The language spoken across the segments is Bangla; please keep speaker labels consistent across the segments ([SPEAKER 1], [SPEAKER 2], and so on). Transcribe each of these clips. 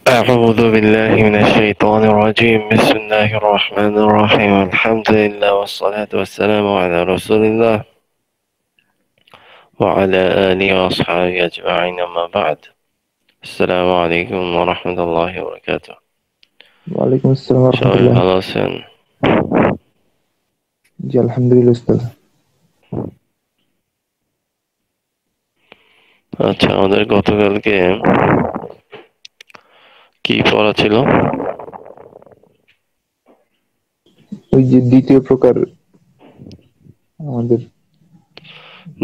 [SPEAKER 1] أعوذ بالله من الشيطان الرجيم بسم الله الرحمن الرحيم الحمد لله والصلاة والسلام على رسول الله وعلى آله وأصحابه أجمعين أما بعد السلام عليكم ورحمة الله وبركاته
[SPEAKER 2] ওয়ালাইকুম আসসালাম ওয়া
[SPEAKER 1] সবাই
[SPEAKER 2] রাহমাতুল্লাহ।
[SPEAKER 1] ভালো আছেন?
[SPEAKER 2] জি আলহামদুলিল্লাহ উস্তাদ।
[SPEAKER 1] আচ্ছা, আমাদের গতকালকে কি পড়া ছিল?
[SPEAKER 2] ওই যে দ্বিতীয় প্রকার আমাদের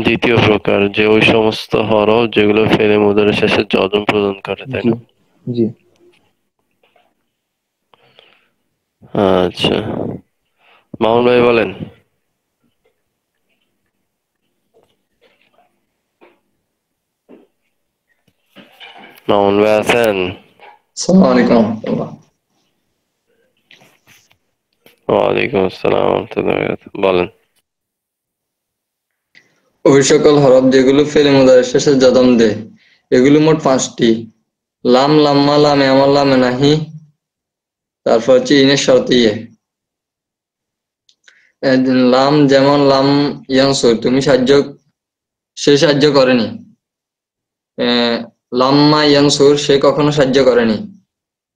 [SPEAKER 1] দ্বিতীয় প্রকার, যে ওই সমস্ত হরফ যেগুলো ফেলে মুদারের শেষে যজম প্রদান করে, তাই
[SPEAKER 2] জি
[SPEAKER 1] না?
[SPEAKER 2] জি
[SPEAKER 1] আচ্ছা, মামুন ভাই বলেন। মামুন ভাই আছেন?
[SPEAKER 3] আসসালামু আলাইকুম রহমতুল্লাহ।
[SPEAKER 1] ওয়ালাইকুম আসসালাম ওয়া রাহমাতুল্লাহি ওয়া বারাকাতুহু। বলেন।
[SPEAKER 3] ওই সকল হরফ যেগুলো ফেলে মুদারের শেষে যদম দেয়, এগুলো মোট 5টি। লাম, লাম্মা, লামে আমর, লামে নাহি, তারপর হচ্ছে ইনের শর্ত ইয়ে। লাম যেমন লাম ইয়ানসুর, তুমি সাহায্য, সে সাহায্য করেনি। লাম্মা ইয়ানসুর, সে কখনো সাহায্য করেনি।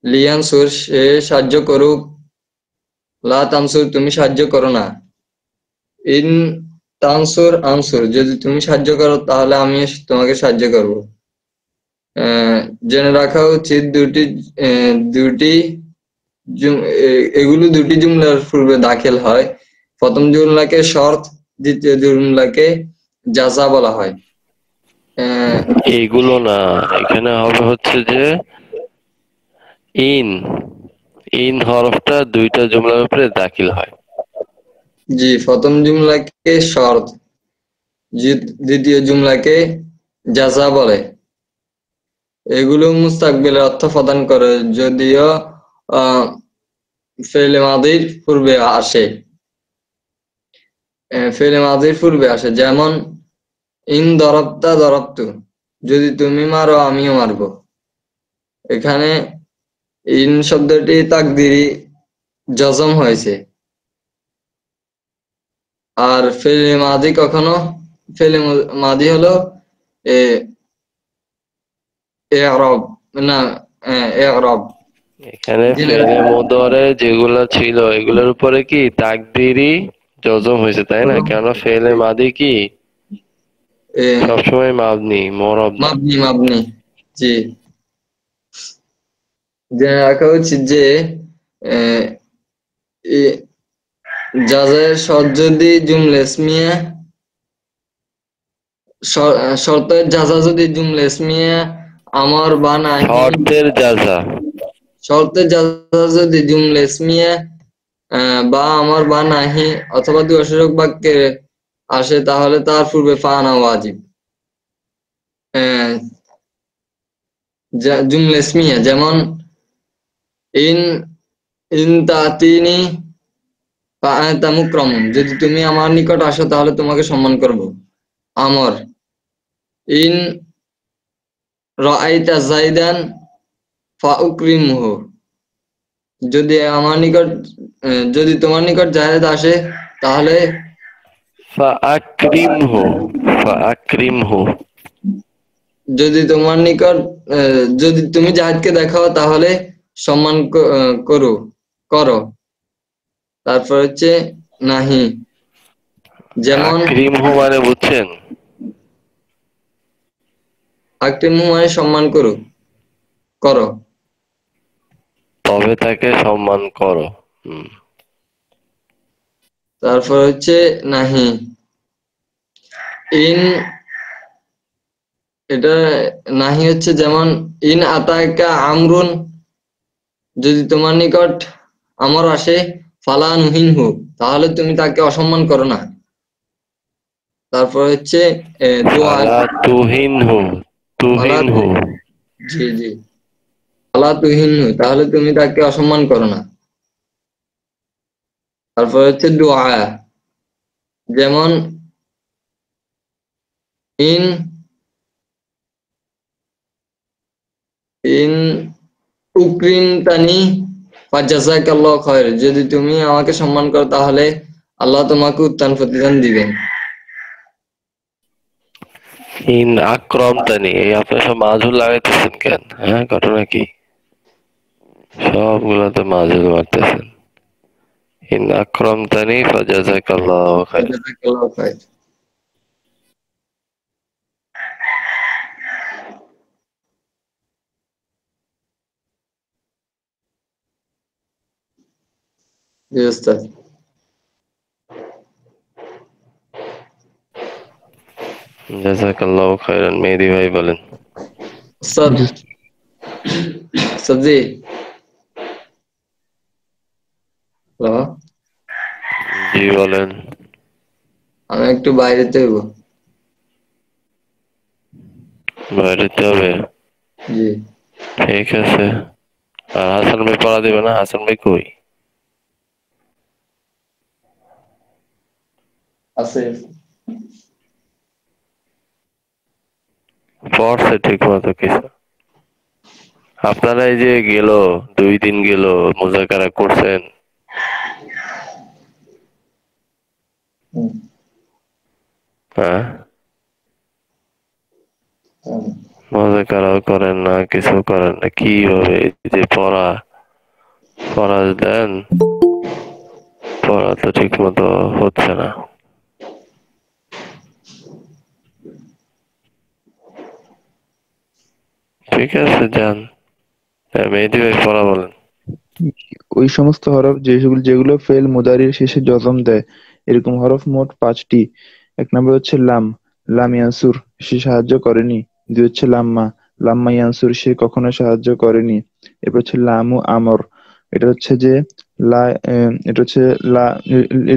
[SPEAKER 3] লিয়ানসুর, সে সাহায্য করুক। লা তানসুর, তুমি সাহায্য করো না। ইন তানসুর আনসুর, যদি তুমি সাহায্য করো তাহলে আমি তোমাকে সাহায্য করব। জেনে রাখা উচিত দুটি এগুলো দুটি জুমলার পূর্বে দাখিল হয়। প্রথম জুমলাকে শর্ত, দ্বিতীয় জুমলাকে জাযা বলা হয়।
[SPEAKER 1] এইগুলো না, এখানে হবে হচ্ছে যে ইন ইন হরফটা দুইটা জুমলার উপরে দাখিল হয়।
[SPEAKER 3] জি, প্রথম জুমলাকে শর্ত, দ্বিতীয় জুমলাকে জাযা বলে। এগুলো মুস্তাকবিলের অর্থ প্রদান করে, যদিও ফেলে মাদির পূর্বে আসে। ফেলে মাদির পূর্বে আসে, যেমন ইন দরবতা দরবতু, যদি তুমি মারো আমিও মারবো। এখানে ইন শব্দটি তাকদিরি জজম হয়েছে। আর ফেলে মাদি কখনো, ফেলে মাদি হলো এরব, না এরব।
[SPEAKER 1] এখানে ফেলে মুদরে যেগুলা ছিল এগুলোর উপরে কি তাকদিরি জজম হয়েছে, তাই না? কেন ফেলে মাদি কি সবসময় মাবনি, মরব না।
[SPEAKER 3] মাবনি মাবনি। জি, জেনে রাখা উচিত যে জাজায়ের শর্ত যদি জুমলা ইসমিয়া, শর্তের জাজা যদি জুমলা ইসমিয়া আমর বা নাহি,
[SPEAKER 1] শর্তের জাযা
[SPEAKER 3] শর্তের জাজা যদি জুমলা ইসমিয়া বা আমর বা নাহি অথবা দুই অসূচক বাক্যে আসে, তাহলে তার পূর্বে ফা আনা ওয়াজিব। জুমলা ইসমিয়া যেমন ইন ইন তাতিনি ফা আনতা মুকরামুন, যদি তুমি আমার নিকট আসো তাহলে তোমাকে সম্মান করব। আমর ইন রাআইতা যাইদান ফা উকরিমহু, যদি আমার নিকট যদি তোমার নিকট জায়েদ আসে তাহলে
[SPEAKER 1] ফাআকরিমহু ফাআকরিমহু
[SPEAKER 3] যদি তোমার নিকট যদি তুমি জাহেদকে দেখাও তাহলে সম্মান করো করো। তারপর হচ্ছে নাহি, যেমন
[SPEAKER 1] আকরিমহু মানে বুঝছেন?
[SPEAKER 3] আকরিমহু মানে সম্মান করো করো।
[SPEAKER 1] তবে তাকে সম্মান করো।
[SPEAKER 3] তারপর হচ্ছে নাহি। ইন, এটা নাহি হচ্ছে যেমন ইন আতাকা আমরুন, যদি তোমার নিকট আমর আসে ফালা নুহিনহু, তাহলে তুমি তাকে অসম্মান করো না। তারপর হচ্ছে দোয়া,
[SPEAKER 1] ফালা তুহিনহু
[SPEAKER 3] ফালা,
[SPEAKER 1] তুহিনহু
[SPEAKER 3] জি জি, ফালা তুহিনহু, তাহলে তুমি তাকে অসম্মান করো না। তারপর হচ্ছে দোয়া, যেমন ইন ইন উকরিমতানি ফাজাযাকাল্লাহু খায়র, যদি তুমি আমাকে সম্মান করো তাহলে আল্লাহ তোমাকে উত্তম প্রতিদান দিবেন।
[SPEAKER 1] ইন আক্রমতানি, এই আপনার সব মাঝুল লাগাইতেছেন কেন? হ্যাঁ, ঘটনা কি? সবগুলাতে মাঝুল মারতেছেন। ইন আক্রমতানি ফাজাযাকাল্লাহু খায়র।
[SPEAKER 3] ফাজাযাকাল্লাহু খায়র। জি ওস্তাদ।
[SPEAKER 1] জাযাকাল্লাহু খায়রান। মেহেদী ভাই বলেন।
[SPEAKER 3] ওস্তাদ,
[SPEAKER 2] জি
[SPEAKER 3] সবজি হ্যালো,
[SPEAKER 1] জি বলেন।
[SPEAKER 3] আমি একটু বাইরেতে হইব।
[SPEAKER 1] বাইরেতে হবে?
[SPEAKER 3] জি
[SPEAKER 1] ঠিক আছে। আর হাসান ভাই পড়া দিবে না? হাসান ভাই কই?
[SPEAKER 3] আছে।
[SPEAKER 1] পড়ছে ঠিক মতো কিছু? আপনারা এই যে গেল 2 দিন গেল মুজাকারা করছেন?
[SPEAKER 3] হুম,
[SPEAKER 1] হ্যাঁ,
[SPEAKER 3] হুম।
[SPEAKER 1] মুজাকারাও করেন না, কিছু করেন না, কি হবে? এই যে পড়া পড়া দেন, পড়া তো ঠিক মতো হচ্ছে না। ঠিক আছে, যান। হ্যাঁ, মেহেদী ভাই পড়া বলেন।
[SPEAKER 2] ওই সমস্ত হরফ যেগুলো ফেল মুদারির শেষে জজম দেয়, এরকম হরফ মোট 5টি। 1 নম্বর হচ্ছে লাম, লাম ইয়ানসুর, সে সাহায্য করেনি। 2 হচ্ছে লাম্মা, লাম্মা ইয়ানসুর, সে কখনো সাহায্য করেনি। এরপর হচ্ছে লামু আমর, এটা হচ্ছে যে লা এটা হচ্ছে লা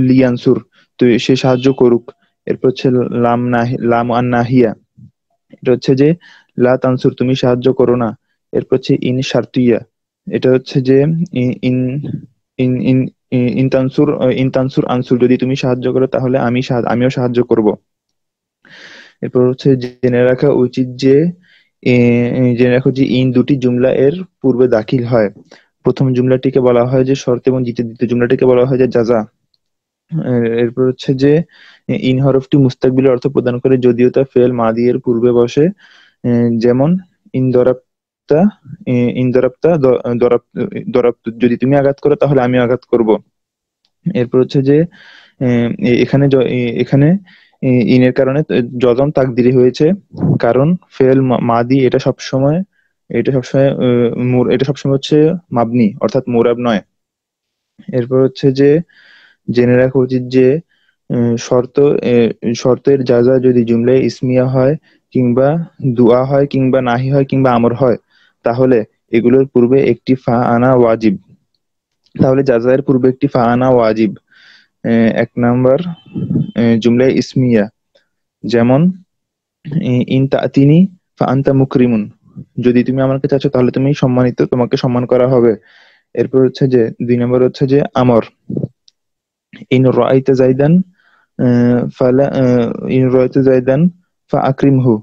[SPEAKER 2] লিয়ানসুর, তো সে সাহায্য করুক। এরপর হচ্ছে লাম আন নাহিয়া, এটা হচ্ছে যে লা তানসুর, তুমি সাহায্য করো না। এরপর হচ্ছে ইন শারতিয়া, এটা হচ্ছে যে ই- ইন ইন ইন ইন তানসুর আনসুর, যদি তুমি সাহায্য করো তাহলে আমিও সাহায্য করব। এরপর হচ্ছে জেনে রাখা উচিত যে জেনে রাখো যে ইন দুটি জুমলা এর পূর্বে দাখিল হয়। প্রথম জুমলাটিকে বলা হয় যে শর্ত এবং দ্বিতীয় জুমলাটিকে বলা হয় যে জাযা। এরপর হচ্ছে যে ইন হরফটি মুস্তাকবিলের অর্থ প্রদান করে যদিও তা ফেল মাদি এর পূর্বে বসে। যেমন ইনদরাপ্তা, ইনদরাপ্তা, যদি তুমি আঘাত করো তাহলে আমি আঘাত করব। এরপর হচ্ছে যে এখানে ইনের কারণে জজম তাকদিরি হয়েছে, কারণ ফেল মাদি এটা সবসময় এটা সবসময় হচ্ছে মাবনি, অর্থাৎ মুরাব নয়। এরপর হচ্ছে যে জেনে রাখা উচিত যে আহ, শর্ত শর্তের জাযা যদি জুমলায় ইসমিয়া হয়, কিংবা দুআ হয়, কিংবা নাহি হয়, কিংবা আমর হয়, তাহলে এগুলোর পূর্বে একটি ফা আনা ওয়াজিব। তাহলে জাযায়ের পূর্বে একটি ফা আনা ওয়াজিব। 1 নাম্বার জুমলায় ইসমিয়া, যেমন ইন তাতিনি ফা আনতা মুকরিমুন, যদি তুমি আমার কাছে আছো তাহলে তুমি সম্মানিত, তোমাকে সম্মান করা হবে। এরপর হচ্ছে যে 2 নম্বর হচ্ছে যে আমর, ইন রাআইতা জাইদান ফালা ইন রাআইতা জাইদান ফা আকরিমহু,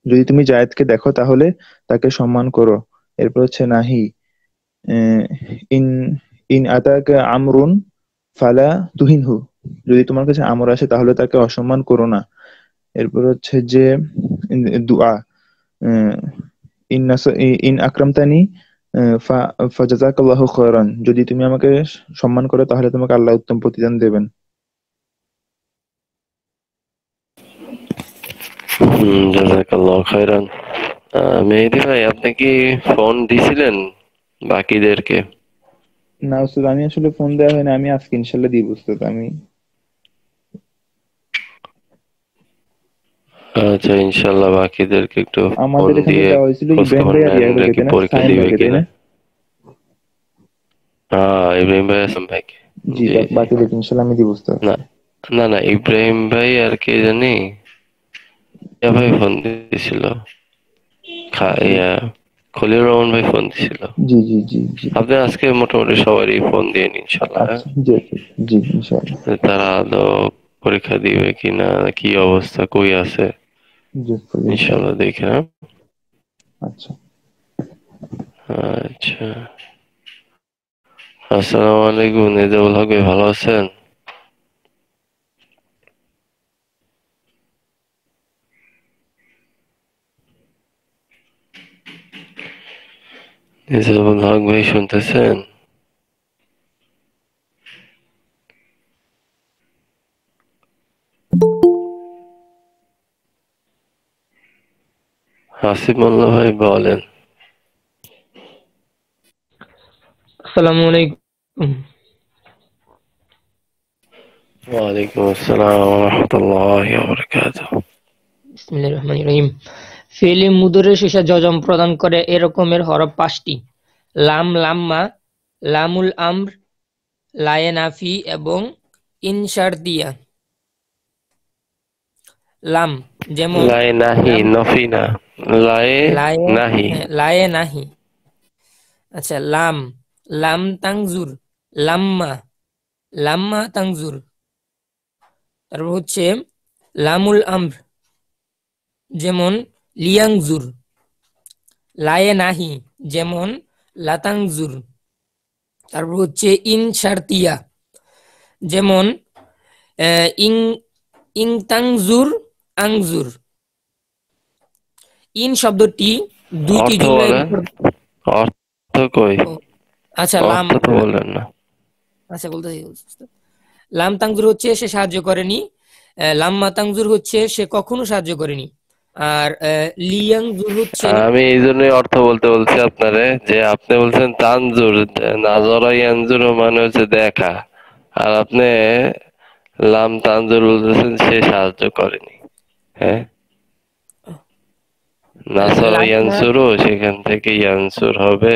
[SPEAKER 2] যদি তুমি জায়েদকে দেখো তাহলে তাকে সম্মান করো। এরপর হচ্ছে নাহি, আহ, ইন ইন আতাকা আমরুন ফালা তুহিনহু, যদি তোমার কাছে আমর আসে তাহলে তাকে অসম্মান করো না। এরপর হচ্ছে যে দুআ, আহ, ইন আকরামতানি ফাজাযাকাল্লাহু খায়রান, যদি তুমি আমাকে সম্মান করো তাহলে তোমাকে আল্লাহ উত্তম প্রতিদান দেবেন।
[SPEAKER 1] জাযাকাল্লাহু খায়রান। মেহেদী ভাই, আপনি কি ফোন দিছিলেন বাকিদেরকে?
[SPEAKER 2] না উস্তাদ, আমি আসলে ফোন দেওয়া হয় না, আমি আজকে ইনশাল্লাহ দিব উস্তাদ। আমি
[SPEAKER 1] আচ্ছা, ইনশাল্লাহ বাকিদেরকে একটু ফোন
[SPEAKER 2] আমাদের এখান থেকে
[SPEAKER 1] দিয়ে
[SPEAKER 2] দেওয়া হয়েছিল
[SPEAKER 1] খোঁজ
[SPEAKER 2] ইব্রাহিম
[SPEAKER 1] খবর
[SPEAKER 2] ভাই আর
[SPEAKER 1] নেন,
[SPEAKER 2] ইয়া ভাইকে,
[SPEAKER 1] নাকি
[SPEAKER 2] তাই না,
[SPEAKER 1] পরীক্ষা
[SPEAKER 2] সায়েম
[SPEAKER 1] দিবে
[SPEAKER 2] ভাইকে, তাই
[SPEAKER 1] কিনা।
[SPEAKER 2] না?
[SPEAKER 1] হ্যাঁ, ইব্রাহিম ভাই, আসলাম ভাইকে।
[SPEAKER 2] জি,
[SPEAKER 1] জি জি।
[SPEAKER 2] বাকিদেরকে ইনশাল্লাহ আমি দিব উস্তাদ।
[SPEAKER 1] না, না, না, ইব্রাহিম ভাই আর কে জানি, ইয়া ভাই ফোন দিছিল,
[SPEAKER 2] জি
[SPEAKER 1] ইয়া খলিল রহমান ভাই ফোন দিছিল।
[SPEAKER 2] জি জি জি জি।
[SPEAKER 1] আপনি আজকে মোটামুটি সবারই ফোন দিয়ে নিন, ইনশাল্লাহ। হ্যাঁ,
[SPEAKER 2] আচ্ছা, জি জি জি, ইনশাল্লাহ।
[SPEAKER 1] যে তারা আদৌ পরীক্ষা দিবে কিনা, কি অবস্থা, কই আছে,
[SPEAKER 2] জি উস্তাদ, ইনশাল্লাহ।
[SPEAKER 1] ইনশাল্লাহ দেখে। হ্যাঁ,
[SPEAKER 2] আচ্ছা।
[SPEAKER 1] আচ্ছা, আসসালামু আলাইকুম। নিজামুল হক ভাই, ভালো আছেন? নিজামুল হক ভাই শুনতেছেন? হাসিব মোল্লা ভাই বলেন।
[SPEAKER 4] আসসালামু আলাইকুম।
[SPEAKER 1] ওয়ালাইকুম আসসালাম ওয়া রাহমাতুল্লাহি ওয়া বারাকাতুহু।
[SPEAKER 4] বিসমিল্লাহির রহমানির রহিম। ফেলে মুদরের শেষে জজম প্রদান করে এরকমের হরফ 5টি: লাম, লাম্মা, লামুল আমর, লায়ে নাফি এবং ইনশারতিয়া। লাম যেমন
[SPEAKER 1] লাই নাহি,
[SPEAKER 4] লাম,
[SPEAKER 1] নফি না, লাই
[SPEAKER 4] লায়ে,
[SPEAKER 1] নাহি।
[SPEAKER 4] লায়ে নাহি। আচ্ছা, লাম, লাম তাংজুর, লাম্মা, লাম্মা তাংজুর। তারপর হচ্ছে লামুল আমর যেমন লিয়াংজুর, লায়ে নাহি যেমন লাতাংজুর। তারপর হচ্ছে ইনশারতিয়া যেমন ইং, ইংতাংজুর, আংজুর। ইন শব্দটি দুইটি
[SPEAKER 1] অর্থ
[SPEAKER 4] জুমলার
[SPEAKER 1] বলেন,
[SPEAKER 4] উপর।
[SPEAKER 1] অর্থ কই?
[SPEAKER 4] ও, আচ্ছা, লাম,
[SPEAKER 1] অর্থ তো বললেন না।
[SPEAKER 4] আচ্ছা বলতেছি। লাম তাংজুর হচ্ছে সে সাহায্য করেনি, লাম্মা তাংজুর হচ্ছে সে কখনো সাহায্য করেনি, আর লিয়াংজুর হচ্ছে।
[SPEAKER 1] আমি এই জন্যই অর্থ বলতে বলছি আপনারে, যে আপনি বলছেন তানজুর, নাজরা ইয়ানজুর মানে হচ্ছে দেখা, আর আপনি লাম তানজুর বলতেছেন সে সাহায্য করেনি। হ্যাঁ, নাসরা
[SPEAKER 4] লাম্মা,
[SPEAKER 1] ইয়ানসুরু, সেখান থেকে ইয়ানসুর হবে।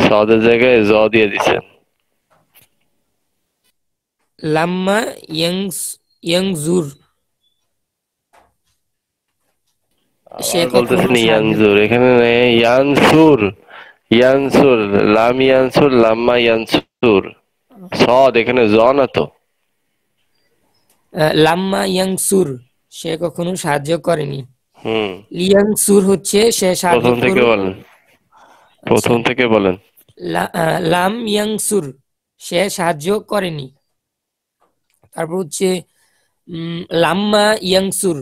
[SPEAKER 1] সদের জায়গায় জ দিয়ে দিছেন।
[SPEAKER 4] লাম্মা ইয়াংজুর সে
[SPEAKER 1] আবার
[SPEAKER 4] কখনো
[SPEAKER 1] বলতেছেন
[SPEAKER 4] সাহায্য।
[SPEAKER 1] ইয়ানজুর, এখানে নেই ইয়ানসুর। ইয়ানসুর, লাম ইয়ানসুর, লাম্মা ইয়ানসুর। সদ এখানে জ না তো।
[SPEAKER 4] লাম্মা ইয়াংসুর সে কখনো সাহায্য করেনি।
[SPEAKER 1] হুম,
[SPEAKER 4] লিয়াংসুর হচ্ছে সে সাহায্য
[SPEAKER 1] প্রথম থেকে
[SPEAKER 4] করুক।
[SPEAKER 1] বলেন,
[SPEAKER 4] আচ্ছা,
[SPEAKER 1] প্রথম থেকে বলেন।
[SPEAKER 4] লাম ইয়াংসুর সে সাহায্য করেনি। তারপর হচ্ছে লাম্মা ইয়াংসুর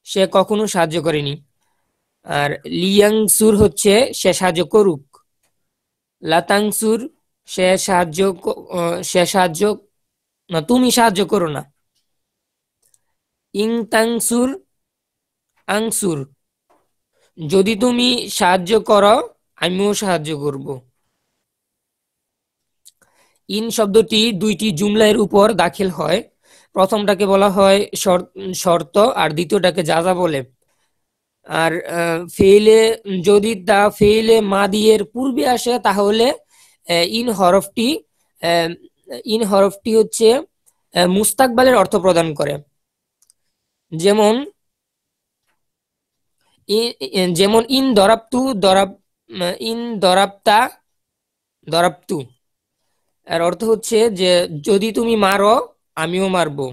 [SPEAKER 4] সে কখনো সাহায্য করেনি। আর লিয়াংসুর হচ্ছে সে সাহায্য করুক। লাতাংসুর সে সাহায্য সে সাহায্য না, তুমি সাহায্য করো না। ইংতাংসুর, আংসুর যদি তুমি সাহায্য করো আমিও সাহায্য করব। ইন শব্দটি দুইটি জুমলার উপর দাখিল হয়। প্রথমটাকে বলা হয় শর্ত আর দ্বিতীয়টাকে জাযা বলে। আর ফেইলে যদি তা ফেইলে মাদিয়ের পূর্বে আসে তাহলে ইন হরফটি আহ, ইন হরফটি হচ্ছে মুস্তাকবালের অর্থ প্রদান করে। যেমন যেমন ইন দরাবতু, ইন দরাবতা, দরাবতু এর অর্থ হচ্ছে যে যদি তুমি মারো আমিও মারবো।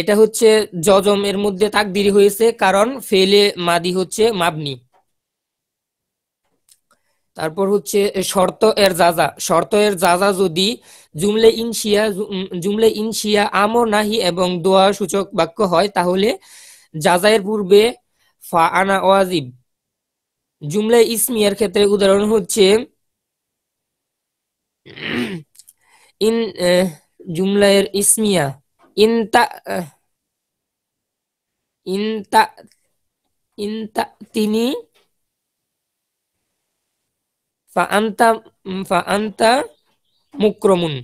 [SPEAKER 4] এটা হচ্ছে জজম এর মধ্যে তাকদিরি হয়েছে কারণ ফেলে মাদি হচ্ছে মাবনি। তারপর হচ্ছে শর্ত এর জাযা যদি জুমলে ইনশিয়া আমর নাহি এবং দোয়া সূচক বাক্য হয় তাহলে জাযায়ের পূর্বে ফা আনা ওয়াজিব। জুমলে ইসমিয়ার ক্ষেত্রে উদাহরণ হচ্ছে ইন, জুমলায়ের ইসমিয়া ইনতা, ইনতা, ইনতা তিনি, ফা আনতা, ফা আনতা মুকরমুন।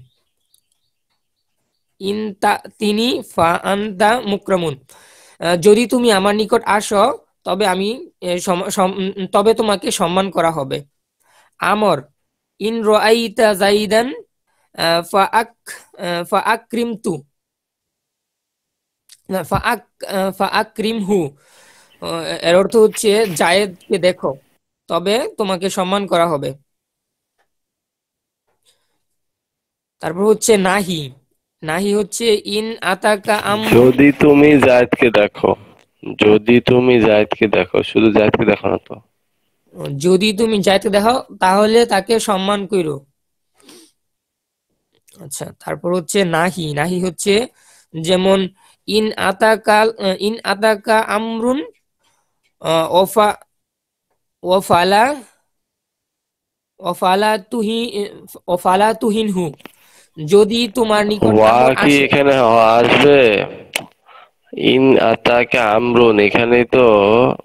[SPEAKER 4] ইনতা তিনি, ফা আনতা মুকরমুন। যদি তুমি আমার নিকট আসো তবে আমি তবে তোমাকে সম্মান করা হবে। আমর, ইন রাআইতা যাইদান ফা আক, ফা আকরিমতু, না, ফা আকরিমহু। এর অর্থ হচ্ছে জায়েদকে দেখো তবে তোমাকে সম্মান করা হবে। তারপর হচ্ছে নাহি, নাহি হচ্ছে ইন আতাকা আম,
[SPEAKER 1] যদি তুমি জায়েদকে দেখো, যদি তুমি জায়েদকে দেখো, শুধু জায়েদকে দেখো না তো।
[SPEAKER 4] যদি তুমি যাইতে দেখো তাহলে তাকে সম্মান করো। আচ্ছা, তারপর হচ্ছে নাহি। নাহি হচ্ছে যেমন ইন আতাকা আমরুন ওফা ওফালা ওফালা তুহি ওফালা তুহিনহু। যদি তোমার নিকট
[SPEAKER 1] ওয়া
[SPEAKER 4] আমর
[SPEAKER 1] কি
[SPEAKER 4] আসে।
[SPEAKER 1] এখানে আসবে? ইন আতাকা আমরুন, এখানেই তো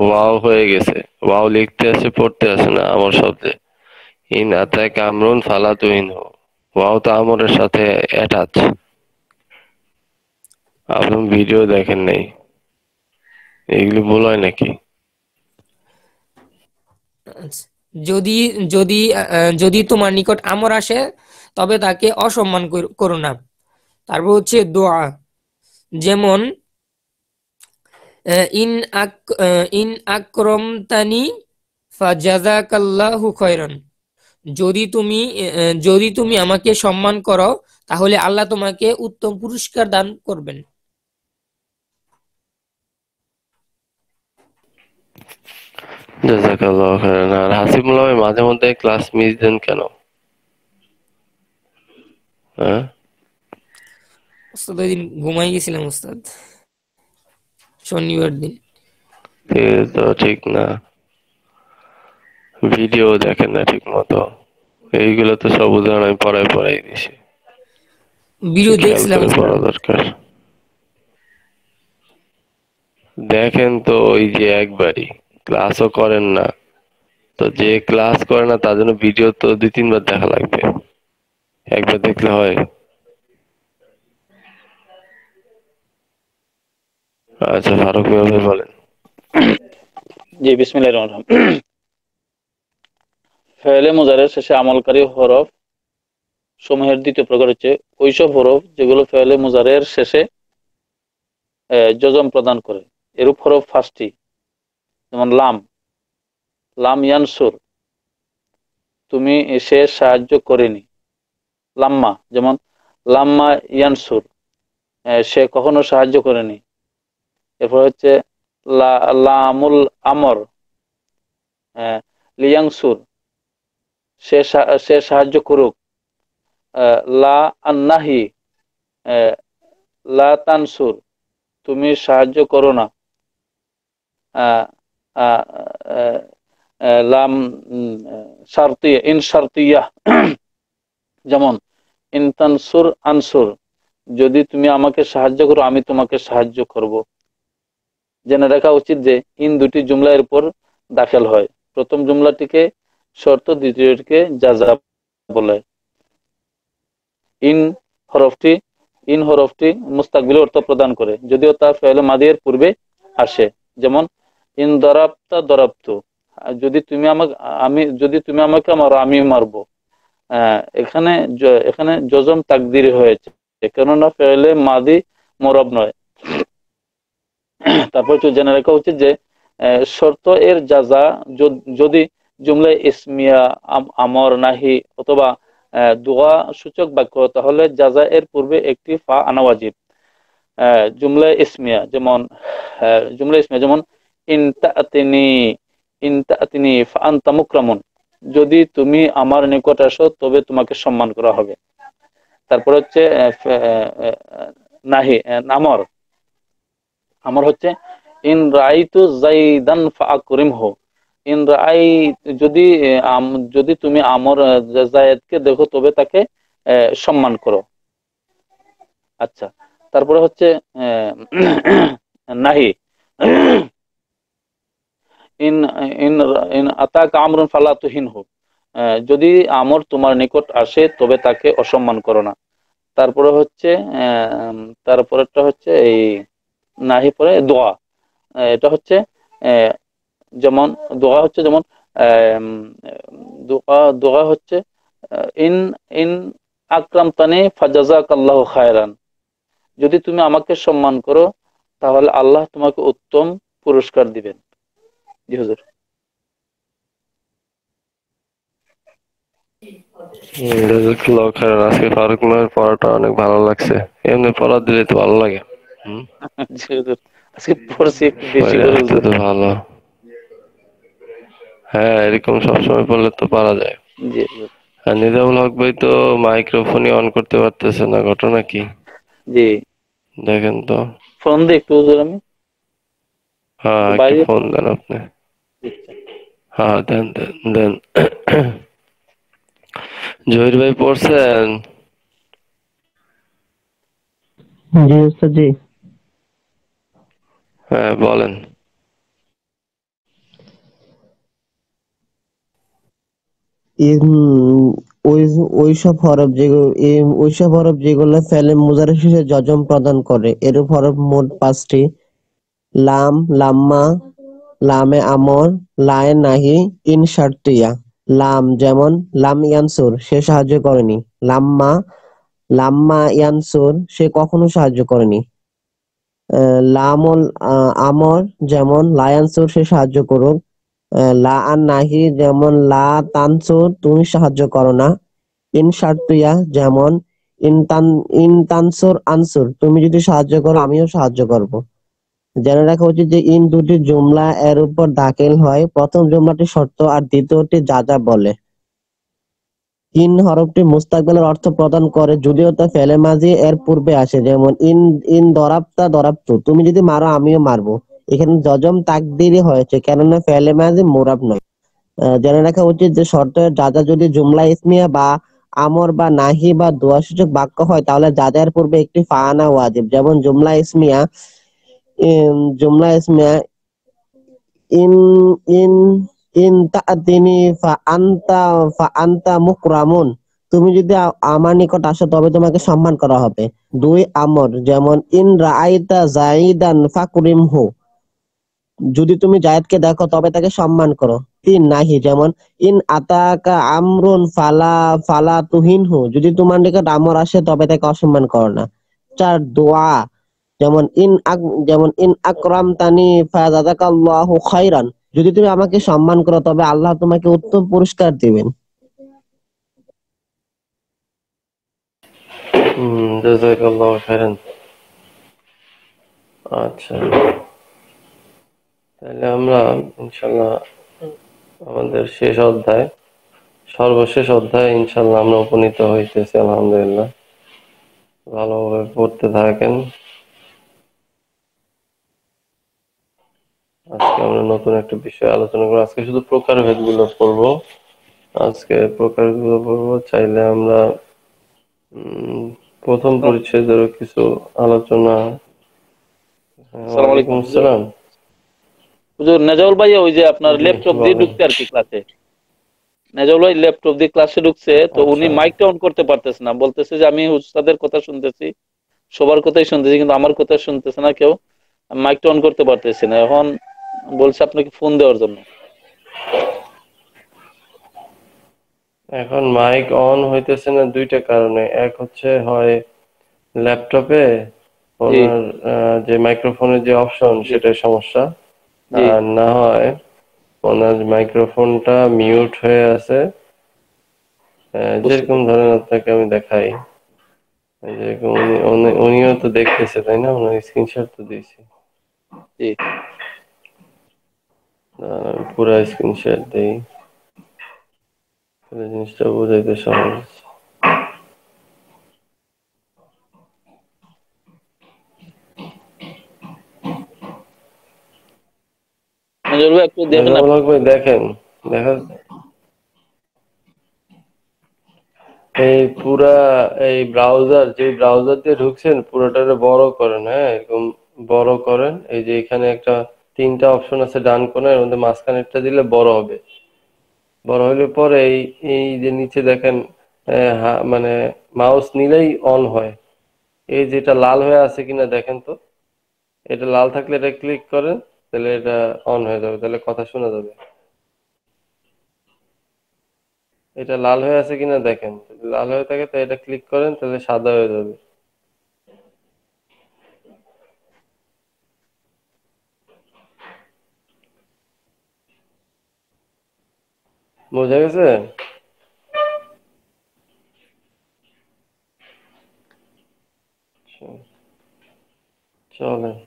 [SPEAKER 1] ওয়াও হয়ে গেছে। ওয়াও লিখতে আসে, পড়তে আসে না আমর শব্দে। ইন আতাকা আমরুন ফালা তুহিনহু, ওয়াও তো আমরের সাথে অ্যাটাচ। আপনি ভিডিও দেখেন নাই, এগুলি ভুল হয় নাকি?
[SPEAKER 4] আচ্ছা, যদি যদি যদি তোমার নিকট আমর আসে তবে তাকে অসম্মান করো না। তারপর হচ্ছে দোয়া, যেমন ইন আক ইন আকরমতানি ফাজাযাকাল্লাহু খায়রান। যদি তুমি আমাকে সম্মান করো তাহলে আল্লাহ তোমাকে উত্তম পুরস্কার দান করবেন।
[SPEAKER 1] জাযাকাল্লাহু খাইরান। আর হাসিবুল্লাহ ভাই মাঝে মধ্যে ক্লাস মিস দেন কেন? হ্যাঁ,
[SPEAKER 4] ওস্তাদ ওই দিন ঘুমাই গেছিলাম ওস্তাদ, শনিবার দিন।
[SPEAKER 1] এ তো ঠিক না। ভিডিও দেখেন না ঠিক মতো। এইগুলো তো সব উদাহরণ আমি পড়াই দিছি।
[SPEAKER 4] ভিডিও
[SPEAKER 1] খেয়াল
[SPEAKER 4] দেখছিলাম
[SPEAKER 1] করে
[SPEAKER 4] ওস্তাদ।
[SPEAKER 1] পড়া দরকার। দেখেন তো ওই যে একবারই, ক্লাসও করেন না। তো যে ক্লাস করে না তার জন্য ভিডিও তো 2-3 বার দেখা লাগবে, একবার দেখলে হয়? আচ্ছা, ফারুক মিয়া ভাই বলেন।
[SPEAKER 5] জি, বিসমিল্লাহির রহমানির রহিম। ফেলে মুজারের শেষে আমলকারী হরফ সমূহের দ্বিতীয় প্রকার হচ্ছে ওইসব হরফ যেগুলো ফেলে মুজারের শেষে যজম প্রদান করে। এরূপ হরফ 5টি, যেমন লাম। লাম ইয়ানসুর, তুমি সে সাহায্য করেনি। লাম্মা, যেমন লাম্মা ইয়ানসুর, সে কখনো সাহায্য করেনি। এরপর হচ্ছে লামুল আমর, লিয়াংসুর, সে সাহায্য করুক। লা আন্নাহি, লা তানসুর, তুমি সাহায্য করো না। আহ, আহ, আহ, লাম শারতিয়া, ইন শারতিয়া, যেমন ইন তানসুর আনসুর, যদি তুমি আমাকে সাহায্য করো আমি তোমাকে সাহায্য করব। জেনে রাখা উচিত যে ইন দুটি জুমলা এর উপর দাখিল হয়। প্রথম জুমলাটিকে শর্ত, দ্বিতীয়টিকে জাযা বলে। ইন হরফটি ইন হরফটি মুস্তাকবিল অর্থ প্রদান করে, যদিও তা ফেলে মাদিয়ের পূর্বে আসে। যেমন ইন দরাবতা দরাবতু, যদি তুমি আমাকে মারো আমি মারবো। এখানে এখানে জজম তাকদির হয়েছে, কেননা ফেলে মাদি মোরব নয়। তারপর একটু জেনে রাখা উচিত যে শর্ত এর জাযা যদি জুমলা ইসমিয়া, আমর, নাহি অথবা দোয়া সূচক বাক্য, তাহলে জাযা এর পূর্বে একটি ফা আনা ওয়াজিব। জুমলা ইসমিয়া যেমন ইনতাআতিনি, ইনতাআতিনি ফাআনতা মুকরামুন, যদি তুমি আমার নিকট আসো তবে তোমাকে সম্মান করা হবে। তারপর হচ্ছে নাহি, আমর। আমর হচ্ছে ইন রাআইতু যাইদান ফাআকরিমহু, ইন রাআই, যদি যদি তুমি আমর যায়েদকে দেখো তবে তাকে সম্মান করো। আচ্ছা, তারপরে হচ্ছে নাহি, ইন ইন ইন আতাকা আমরুন ফালা তুহিনহু, যদি আমর তোমার নিকট আসে তবে তাকে অসম্মান করো না। তারপরে হচ্ছে তারপরেরটা হচ্ছে এই নাহি পরে দোয়া। এটা হচ্ছে যেমন দোয়া হচ্ছে যেমন আম, দোয়া হচ্ছে ইন ইন আকরামতানি ফাজাযাকাল্লাহু খায়রান, যদি তুমি আমাকে সম্মান করো তাহলে আল্লাহ তোমাকে উত্তম পুরস্কার দিবেন। জি হুজুর।
[SPEAKER 1] জাযাকাল্লাহু খাইরান। আজকে ফারুক মিয়ার পড়াটা অনেক ভালো লাগছে। এমনি পড়া দিলে তো ভালো লাগে। হুম।
[SPEAKER 5] জি হুজুর, আজকে পড়ছি একটু বেশি
[SPEAKER 1] পড়ে
[SPEAKER 5] করে
[SPEAKER 1] আসতে
[SPEAKER 5] হুজুর।
[SPEAKER 1] তো ভালো। হ্যাঁ, এরকম সবসময় পড়লে তো পারা যায়।
[SPEAKER 5] জি হুজুর।
[SPEAKER 1] আর নিজামুল হক ভাই তো মাইক্রোফোনই অন করতে পারতেছে না, ঘটনা কি?
[SPEAKER 5] জি,
[SPEAKER 1] দেখেন তো।
[SPEAKER 5] ফোন দিই একটু হুজুর আমি,
[SPEAKER 1] হ্যাঁ,
[SPEAKER 5] একটু
[SPEAKER 1] একটু
[SPEAKER 5] বাইরে
[SPEAKER 1] ফোন দেন আপনি।
[SPEAKER 5] দিচ্ছি।
[SPEAKER 1] হ্যাঁ, দেন দেন দেন। জহির ভাই পড়ছেন?
[SPEAKER 6] জি ওস্তাদ জি।
[SPEAKER 1] হ্যাঁ, বলেন।
[SPEAKER 6] ইম, ওই ওইসব হরফ যেগুলো ওইসব হরফ যেগুলো ফেলে মুজারের শেষে যজম প্রদান করে এরূপ হরফ মোট 5টি: লাম, লাম্মা, লামে আমর, লায়ে নাহি, ইন শারতিয়া। লাম যেমন লাম ইয়ানসুর, সে সাহায্য করেনি। লাম্মা, লাম্মা ইয়ানসুর, সে কখনো সাহায্য করেনি। লামুল আমর যেমন লায়ানসুর, সে সাহায্য করুক। লা আর নাহি যেমন লা তানসুর, তুমি সাহায্য করো না। ইন শারতিয়া যেমন ইন তানসুর আনসুর, তুমি যদি সাহায্য করো আমিও সাহায্য করব। জেনে রাখা উচিত যে ইন দুটি জুমলা এর উপর দাখিল হয়। প্রথম জুমলাটি শর্ত আর দ্বিতীয়টি যা যা বলে। ইন হরফটি মুস্তাকবেলের অর্থ প্রদান করে যদিও তা ফেলে মাঝি এর পূর্বে আসে, যেমন ইন ইন দরাবতা দরাবতু, তুমি যদি মারো আমিও মারবো। এখানে যজম তাকদিরি হয়েছে কেননা ফেলে মাঝি মুরাব নয়। জেনে রাখা উচিত যে শর্তের যা যা যদি জুমলা ইসমিয়া বা আমর বা নাহি বা দোয়াসূচক বাক্য হয় তাহলে যা যার পূর্বে একটি ফাআনা ওয়াজিব। যেমন জুমলা ইসমিয়া ইন ইন ইন তা'তিনি ফা আনতা মুকরামুন, তুমি যদি আমার নিকট আসো তবে তোমাকে সম্মান করা হবে। 2 আমর যেমন ইন রাআইতা যাইদান ফাকরিমহু, যদি তুমি জায়েদকে দেখো তবে তাকে সম্মান করো। 3 নাহি যেমন ইন আতাকা আমরুন ফালা ফালা তুহিনহু, যদি তোমার নিকট আমর আসে তবে তাকে অসম্মান করো না। 4 দোয়া যেমন ইন আকরামতানি ফাযাযাকাল্লাহু খাইরান, যদি তুমি আমাকে সম্মান করো তবে আল্লাহ তোমাকে উত্তম পুরস্কার দিবেন।
[SPEAKER 1] জাযাকাল্লাহু খাইরান। আচ্ছা, তাহলে আমরা ইনশাল্লাহ আমাদের শেষ অধ্যায়, সর্বশেষ অধ্যায় ইনশাল্লাহ আমরা উপনীত হইতেছি আলহামদুলিল্লাহ। ভালোভাবে পড়তে থাকেন। আজকে আমরা নতুন একটা বিষয় আলোচনা করবো। আজকে শুধু প্রকারভেদ গুলো পড়বো। চাইলে আমরা প্রথম পরিচ্ছেদেরও কিছু আলোচনা।
[SPEAKER 5] আসসালামু
[SPEAKER 1] ওয়ালাইকুম
[SPEAKER 5] আলাইকুম হুজুর।
[SPEAKER 1] আসসালাম।
[SPEAKER 5] হুজুর নেজাউল ভাই ওই যে আপনার
[SPEAKER 1] জি,
[SPEAKER 5] ল্যাপটপ দিয়ে
[SPEAKER 1] বলেন।
[SPEAKER 5] ঢুকছে আর কি ক্লাসে। নেজাউল ভাই ল্যাপটপ দিয়ে ক্লাসে ঢুকছে, তো উনি
[SPEAKER 1] আচ্ছা,
[SPEAKER 5] মাইকটা অন করতে পারতেছে না, বলতেছে যে আমি উস্তাদের কথা শুনতেছি, সবার কথাই শুনতেছি কিন্তু আমার কথা শুনতেছে না কেউ, আমি মাইকটা অন করতে পারতেছি না। এখন বলছে আপনাকে ফোন দেওয়ার জন্য।
[SPEAKER 1] এখন মাইক অন হইতেছে না দুইটা কারণে। এক হচ্ছে হয় ল্যাপটপে
[SPEAKER 5] জি
[SPEAKER 1] ওনার যে মাইক্রোফোনের যে অপশন
[SPEAKER 5] জি
[SPEAKER 1] সেটার সমস্যা,
[SPEAKER 5] জি
[SPEAKER 1] আর না হয় ওনার মাইক্রোফোনটা মিউট হয়ে আছে।
[SPEAKER 5] বুঝতে
[SPEAKER 1] যেরকম
[SPEAKER 5] পেরেছি।
[SPEAKER 1] ধরেন আপনাকে আমি দেখাই, যেরকম উনিও তো দেখতেছে তাই না, ওনার স্ক্রিনশট তো দিয়েছি।
[SPEAKER 5] জি
[SPEAKER 1] আমি পুরো স্ক্রিনশট দিই, তাহলে জিনিসটা বোঝাইতে সহজ।
[SPEAKER 5] নেজাউল ভাই একটু দেখেন
[SPEAKER 1] মেজাবুল
[SPEAKER 5] আপনি।
[SPEAKER 1] হক ভাই দেখেন, দেখা এই পুরা এই ব্রাউজার, যে ব্রাউজার দিয়ে ঢুকছেন পুরোটারে বড় করেন। হ্যাঁ, এরকম বড় করেন। এই যে এখানে একটা তিনটা অপশন আছে ডান কোণায়, এর মধ্যে মাঝখানেরটা দিলে বড় হবে। বড় হলে পরে এই এই যে নিচে দেখেন, মানে মাউস নিলেই অন হয়। এই যেটা লাল হয়ে আছে কিনা দেখেন তো, এটা লাল থাকলে এটা ক্লিক করেন, তাহলে এটা অন হয়ে যাবে, তাহলে কথা শোনা যাবে। এটা লাল হয়ে আছে কিনা দেখেন, যদি লাল হয়ে থাকে তো এটা ক্লিক করেন, তাহলে সাদা হয়ে যাবে। বোঝা গেছে? চলেন।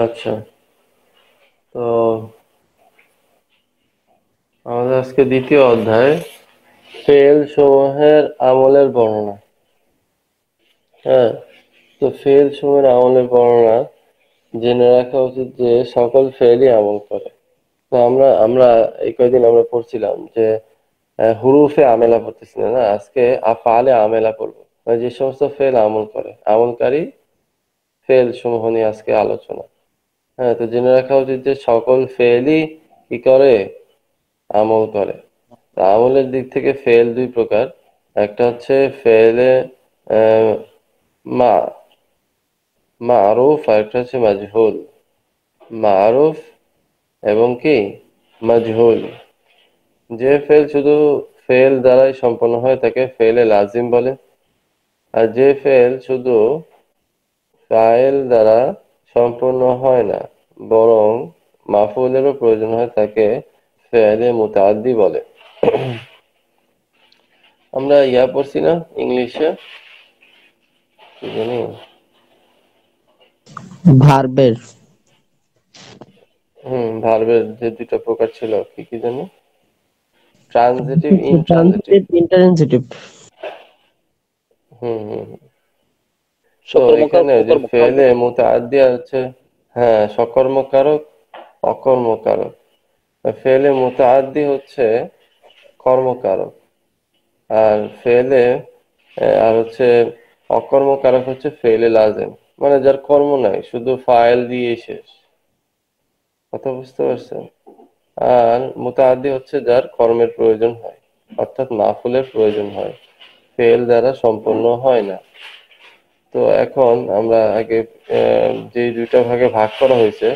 [SPEAKER 1] আচ্ছা, তো আমাদের আজকে দ্বিতীয় অধ্যায় ফেল সমূহের আমলের বর্ণনা। হ্যাঁ, তো ফেল সমূহের আমলের বর্ণনা জেনে রাখা উচিত যে সকল ফেলই আমল করে। তো আমরা আমরা এই কয়দিন আমরা পড়ছিলাম যে হুরুফে আমেলা পড়তেছি না, আজকে আফআলে আমেলা পড়বো, মানে যে সমস্ত ফেল আমল করে, আমলকারী ফেল সমূহ নিয়ে আজকে আলোচনা। হ্যাঁ, তো জেনে রাখা উচিত যে সকল ফেলই কি করে, আমল করে। তা আমলের দিক থেকে ফেল দুই প্রকার, একটা হচ্ছে ফেলে আহ, মা মারুফ, আর একটা হচ্ছে মাজহুল। মারুফ এবং কি মাজহুল। যে ফেল শুধু ফেল দ্বারাই সম্পন্ন হয় তাকে ফেলে লাজিম বলে, আর যে ফেল শুধু ফাইল দ্বারা সম্পূর্ণ হয় না বরং মাফুলেরও প্রয়োজন হয় তাকে ফেলে মুতাআদ্দি বলে। আমরা ইয়া পড়ছি না ইংলিশে, কি জানি
[SPEAKER 6] ভার্বের
[SPEAKER 1] ভার্বের যে দুটো প্রকার ছিল, কি কি জানি, ট্রানজিটিভ, ইনট্রানজিটিভ।
[SPEAKER 6] ট্রান্সিটিভ, ইন্টারএনসিটিভ।
[SPEAKER 1] হুম হুম হুম। তো
[SPEAKER 5] সকর্মকারক
[SPEAKER 1] এখানে যে
[SPEAKER 5] অকর্মকারক।
[SPEAKER 1] ফেলে মুতাআদ্দি হচ্ছে, হ্যাঁ, সকর্মকারক অকর্মকারক। ফেলে মুতাআদ্দি হচ্ছে কর্মকারক, আর ফেলে আর হচ্ছে অকর্মকারক হচ্ছে ফেলে লাজেম, মানে যার কর্ম নাই, শুধু ফাইল দিয়ে শেষ। কথা বুঝতে পারছেন? আর মুতাআদ্দি হচ্ছে যার কর্মের প্রয়োজন হয়, অর্থাৎ মাফুলের প্রয়োজন হয়, ফেল দ্বারা সম্পন্ন হয় না। তো এখন আমরা আগে যে দুইটা ভাগে ভাগ করা হয়েছে,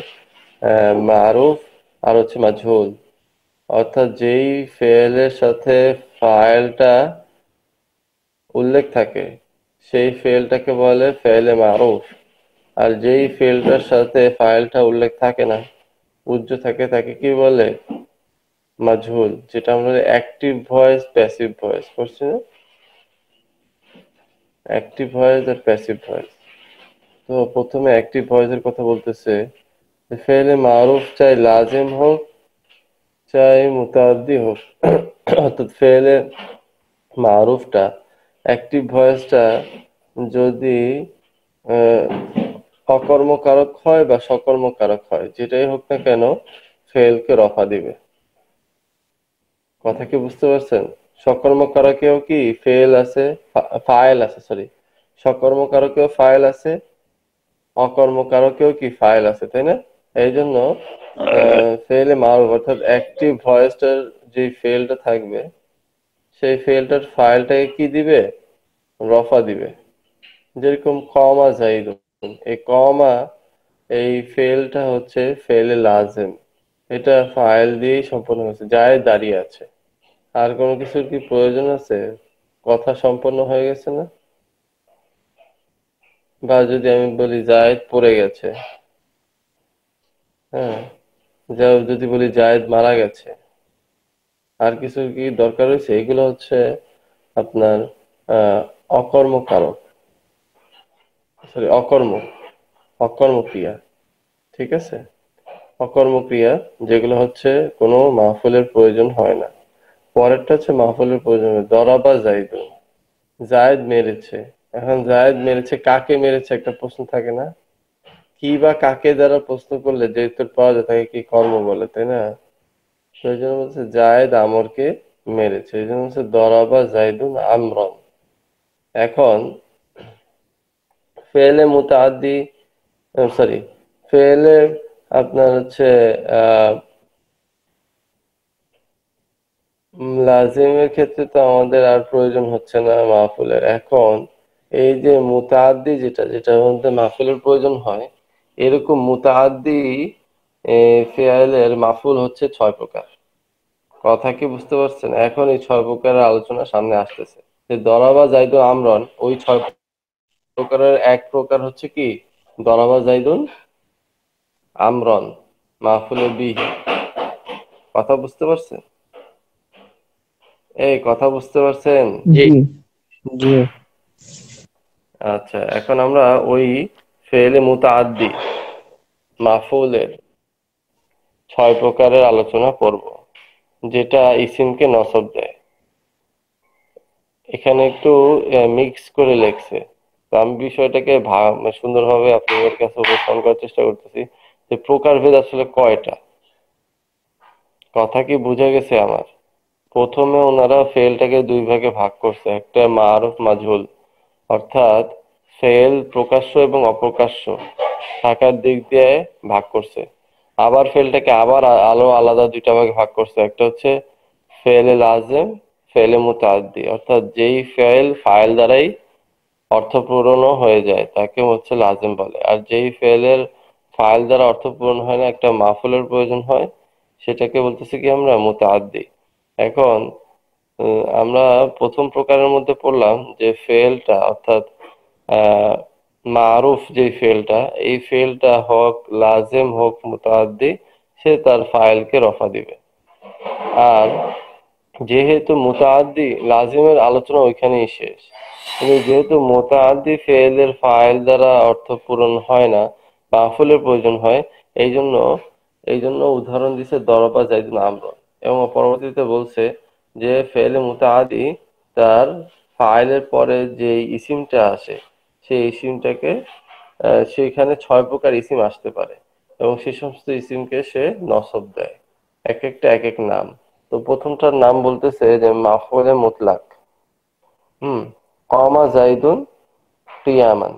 [SPEAKER 1] মারুফ আর হচ্ছে মাজহুল, অর্থাৎ যেই ফেলের সাথে ফাইলটা উল্লেখ থাকে সেই ফেলটাকে বলে ফেলে মারুফ, আর যেই ফেলটার সাথে ফাইলটা উল্লেখ থাকে না, উজ্জ থাকে, তাকে কি বলে, মাজহুল। যেটা আমরা অ্যাক্টিভ ভয়েস প্যাসিভ ভয়েস করছি না, অ্যাক্টিভ ভয়েস আর প্যাসিভ ভয়েস। তো প্রথমে অ্যাক্টিভ ভয়েসের কথা বলতেছে, ফেলে মারুফ চাই লাজিম হোক চাই মুতাআদ্দি হোক, অর্থাৎ ফেলে মারুফটা, অ্যাক্টিভ ভয়েসটা যদি আহ, অকর্মকারক হয় বা সকর্মকারক হয়, যেটাই হোক না কেন ফেলকে রফা দিবে। কথা কি বুঝতে পারছেন? সকর্মকারকেও কি ফেল আছে, ফাইল আছে, সরি, সকর্মকারকেও ফাইল আছে, অকর্মকারকেও কি ফাইল আছে, তাই না? এই জন্য ফেলে মারুফ অর্থাৎ অ্যাক্টিভ ভয়েসটার যে ফেলটা থাকবে সেই ফেলটার ফাইলটাকে কি দিবে, রফা দিবে। যেরকম কমা জাইদুন, এই কমা, এই ফেলটা হচ্ছে ফেলে লাজেম, এটা ফাইল দিয়েই সম্পন্ন হয়েছে, যায় দাঁড়িয়ে আছে। আর কোনো কিছুর কি প্রয়োজন আছে? কথা সম্পন্ন হয়ে গেছে না? বা যদি আমি বলি জায়েদ পড়ে গেছে, হ্যাঁ, যদি বলি জায়েদ মারা গেছে, আর কিছুর কি দরকার হয়েছে? এগুলো হচ্ছে আপনার আহ অকর্মকারক, সরি অকর্মক্রিয়া, ঠিক আছে? অকর্মক্রিয়া যেগুলো হচ্ছে কোনো মাহফিলের প্রয়োজন হয় না। পরেরটা হচ্ছে মাহফিলের প্রয়োজন হয়। দরাবা জাইদুন, জায়েদ মেরেছে। এখন জায়েদ মেরেছে, কাকে মেরেছে একটা প্রশ্ন থাকে না? কি বা কাকে দ্বারা প্রশ্ন করলে যে উত্তর পাওয়া যায় তাকে কি কর্ম বলে, তাই না? সেই জন্য বলছে জায়েদ আমরকে মেরেছে, এই জন্য হচ্ছে দরাবা জাইদুন আমরন। এখন ফেলে মুতাআদ্দি, সরি, ফেলে আপনার হচ্ছে আহ লাজিমের ক্ষেত্রে তো আমাদের আর প্রয়োজন হচ্ছে না মাহফুলের। এখন এই যে মুতাআদ্দি, যেটা যেটার মধ্যে মাহফুলের প্রয়োজন হয়, এরকম মুতাআদ্দি ফেয়ালের মাহফুল হচ্ছে 6 প্রকার। কথা কি বুঝতে পারছেন? এখন এই 6 প্রকারের আলোচনা সামনে আসতেছে। যে দরাবা জাইদুন আমরন, ওই 6 প্রকারের এক প্রকার হচ্ছে কি, দরাবা জাইদুন আমরন, মাহফুলে বিহি। কথা বুঝতে পারছেন? এই কথা বুঝতে পারছেন?
[SPEAKER 5] জি।
[SPEAKER 6] জি জি।
[SPEAKER 1] আচ্ছা, এখন আমরা ওই ফেলে মুতাআদ্দি মাফউলের 6 প্রকারের আলোচনা করব, যেটা ইসিমকে নসব দেয়। এখানে একটু মিক্স করে লেখছে, তো আমি বিষয়টাকে সুন্দরভাবে আপনাদের কাছে উপস্থাপন করার চেষ্টা করতেছি যে প্রকারভেদ আসলে কয়টা। কথা কি বুঝা গেছে আমার? প্রথমে ওনারা ফেলটাকে 2 ভাগে ভাগ করছে, একটা মারুফ মাজহুল, অর্থাৎ ফেল প্রকাশ্য এবং অপ্রকাশ্য থাকার দিক দিয়ে ভাগ করছে। আবার ফেলটাকে আবার আলাদা 2টা ভাগে ভাগ করছে, একটা হচ্ছে ফেলে লাজেম, ফেলে মুতাআদ্দি, অর্থাৎ যেই ফেল ফাইল দ্বারাই অর্থপূর্ণ হয়ে যায় তাকে হচ্ছে লাজেম বলে, আর যেই ফেলের ফাইল দ্বারা অর্থপূর্ণ হয় না, একটা মাফুলের প্রয়োজন হয়, সেটাকে বলতেছি কি আমরা মুতাআদ্দি। এখন আমরা প্রথম প্রকারের মধ্যে পড়লাম যে ফেলটা অর্থাৎ মারুফ যে ফেলটা, এই ফেলটা হোক লাজেম হোক মুতাআদ্দি, সে তার ফাইলকে রফা দিবে। আর যেহেতু মুতাআদ্দি, লাজিমের আলোচনা ওইখানেই শেষ, কিন্তু যেহেতু মুতাআদ্দি ফেলের ফাইল দ্বারা অর্থ পূরণ হয় না, মাফুলের প্রয়োজন হয়, এই জন্য উদাহরণ দিছে দরবা যাইদুন আমরন, এবং পরবর্তীতে বলছে যে ফেলে মুতাআদ্দি তার ফাইলের পরে যে ইসিমটা আসে, সেই ইসিমটাকে সেখানে 6 প্রকার ইসিম আসতে পারে, এবং সেই সমস্ত ইসিমকে সে নসব দেয়, এক একটা এক এক নাম। তো প্রথমটার নাম বলতেছে যে মাফউলে মুতলাক। কমা জাইদুন কিয়ামান,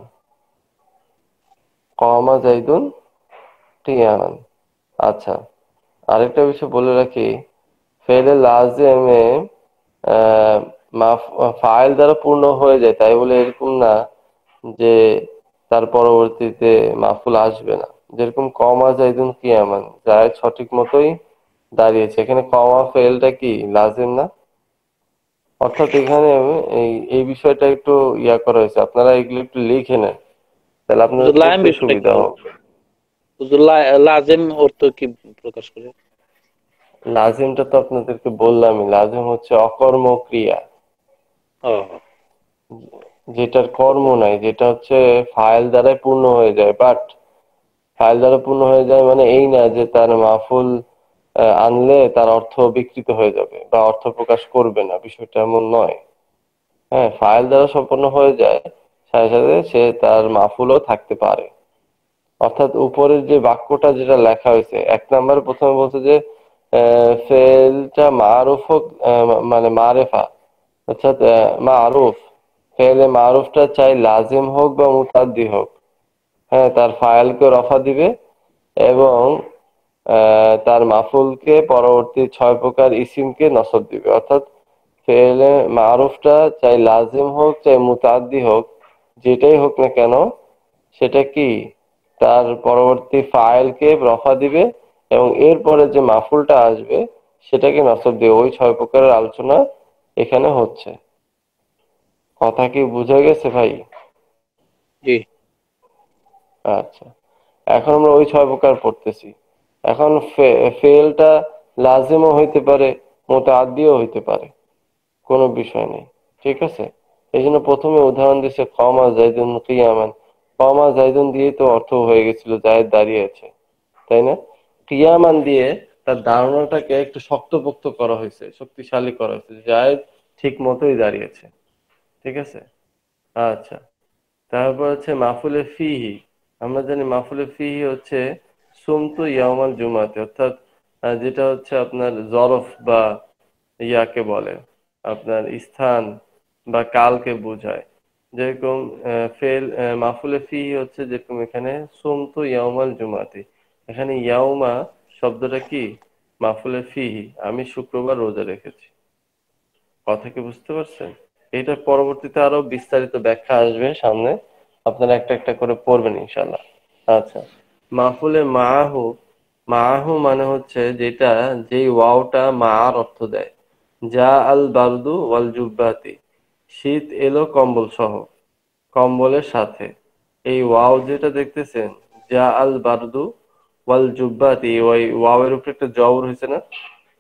[SPEAKER 1] কমা জাইদুন কিয়ামান। আচ্ছা, আরেকটা বিষয় বলে রাখি, ফেলে লাজেমে ফাইল দ্বারা পূর্ণ হয়ে যায় তাই বলে এরকম না যে তার পরবর্তীতে মাফুল আসবে না। যেরকম কমা জাইদুন কিয়ামান, জায়েদ সঠিক মতোই দাঁড়িয়েছে, এখানে কমা ফেলটা কি লাজিম না? অর্থাৎ এখানে এই বিষয়টা একটু করা হয়েছে, আপনারা এগুলো একটু লিখে নেন, তাহলে আপনাদের
[SPEAKER 5] লাইম
[SPEAKER 1] পড়তে
[SPEAKER 5] বিষয়টা কি
[SPEAKER 1] সুবিধা
[SPEAKER 5] বলেন?
[SPEAKER 1] হবে।
[SPEAKER 5] হুজুর, লাজেম অর্থ কি প্রকাশ করে?
[SPEAKER 1] লাজিমটা তো আপনাদেরকে বললামই, লাজিম হচ্ছে অকর্ম ক্রিয়া,
[SPEAKER 5] ও,
[SPEAKER 1] যেটার কর্ম নাই, যেটা হচ্ছে ফাইল দ্বারাই পূর্ণ হয়ে যায়। বাট ফাইল দ্বারা পূর্ণ হয়ে যায় মানে এই না যে তার মাফুল আনলে তার অর্থ বিকৃত হয়ে যাবে বা অর্থ প্রকাশ করবে না, বিষয়টা এমন নয়। হ্যাঁ, ফাইল দ্বারা সম্পন্ন হয়ে যায়, সাথে সাথে সে তার মাফুলও থাকতে পারে। অর্থাৎ উপরের যে বাক্যটা যেটা লেখা হয়েছে, 1 নম্বরে প্রথমে বলছে যে ফেলটা মারুফ হোক, মানে মারেফা, অর্থাৎ মারুফ, ফেলে মারুফটা চাই লাজিম হোক বা মুতাদ্দি হোক, হ্যাঁ, তার ফাইলকে রফা দিবে এবং তার মাফুলকে পরবর্তী 6 প্রকার ইসিমকে নসব দিবে। অর্থাৎ ফেলে মারুফটা চাই লাজিম হোক চাই মুতাদ্দি হোক, যেটাই হোক না কেন, সেটা কি তার পরবর্তী ফাইলকে রফা দিবে এবং এরপরে যে মাফুলটা আসবে সেটাকে নসব দিবে। ওই 6 প্রকারের আলোচনা এখানে হচ্ছে। কথা কি বুঝা গেছে ভাই?
[SPEAKER 5] জি।
[SPEAKER 1] আচ্ছা, এখন আমরা ওই 6 প্রকার পড়তেছি। এখন ফেলটা লাজিমও হইতে পারে, মুতাআদ্দিও হইতে পারে, কোনো বিষয় নেই, ঠিক আছে? এই জন্য প্রথমে উদাহরণ দিচ্ছে কমা জাইদুন কিয়ামান। কমা জাইদুন দিয়ে তো অর্থ হয়ে গেছিল জায়েদ দাঁড়িয়ে আছে, তাই না? কিয়ামান দিয়ে তার ধারণাটাকে একটু শক্তপোক্ত করা হয়েছে, শক্তিশালী করা হয়েছে, জায়েদ ঠিক মতোই দাঁড়িয়েছে, ঠিক আছে? আচ্ছা, তারপর হচ্ছে মাফুলে ফিহি। আমরা জানি মাফুলে ফিহি হচ্ছে সুমতু ইয়াউমাল জুমাতে, অর্থাৎ যেটা হচ্ছে আপনার জরফ বা ইয়াকে বলে আপনার স্থান বা কালকে বোঝায়। যেরকম মাফুলে ফিহি হচ্ছে যেরকম এখানে সুমতু ইয়াউমাল জুমাতে, এখানে ইয়াউমা শব্দটা কি মাফুলে ফিহি, আমি শুক্রবার রোজা রেখেছি। কথা কি বুঝতে পারছেন? এটা পরবর্তীতে আরো বিস্তারিত ব্যাখ্যা আসবে সামনে, আপনারা একটা একটা করে পড়বেন ইনশাল্লাহ। আচ্ছা, মাফুলে মাহু, মাহু মানে হচ্ছে যেটা যেই ওয়াওটা মার অর্থ দেয়। যা আল বারদু ওয়াল জুব্বাতি, শীত এলো কম্বল সহ, কম্বলের সাথে। এই ওয়াও যেটা দেখতেছেন, যা আল বারদু ওয়াল জুব্বাতি, ওই ওয়াও এর উপরে একটা জবর হয়েছে না,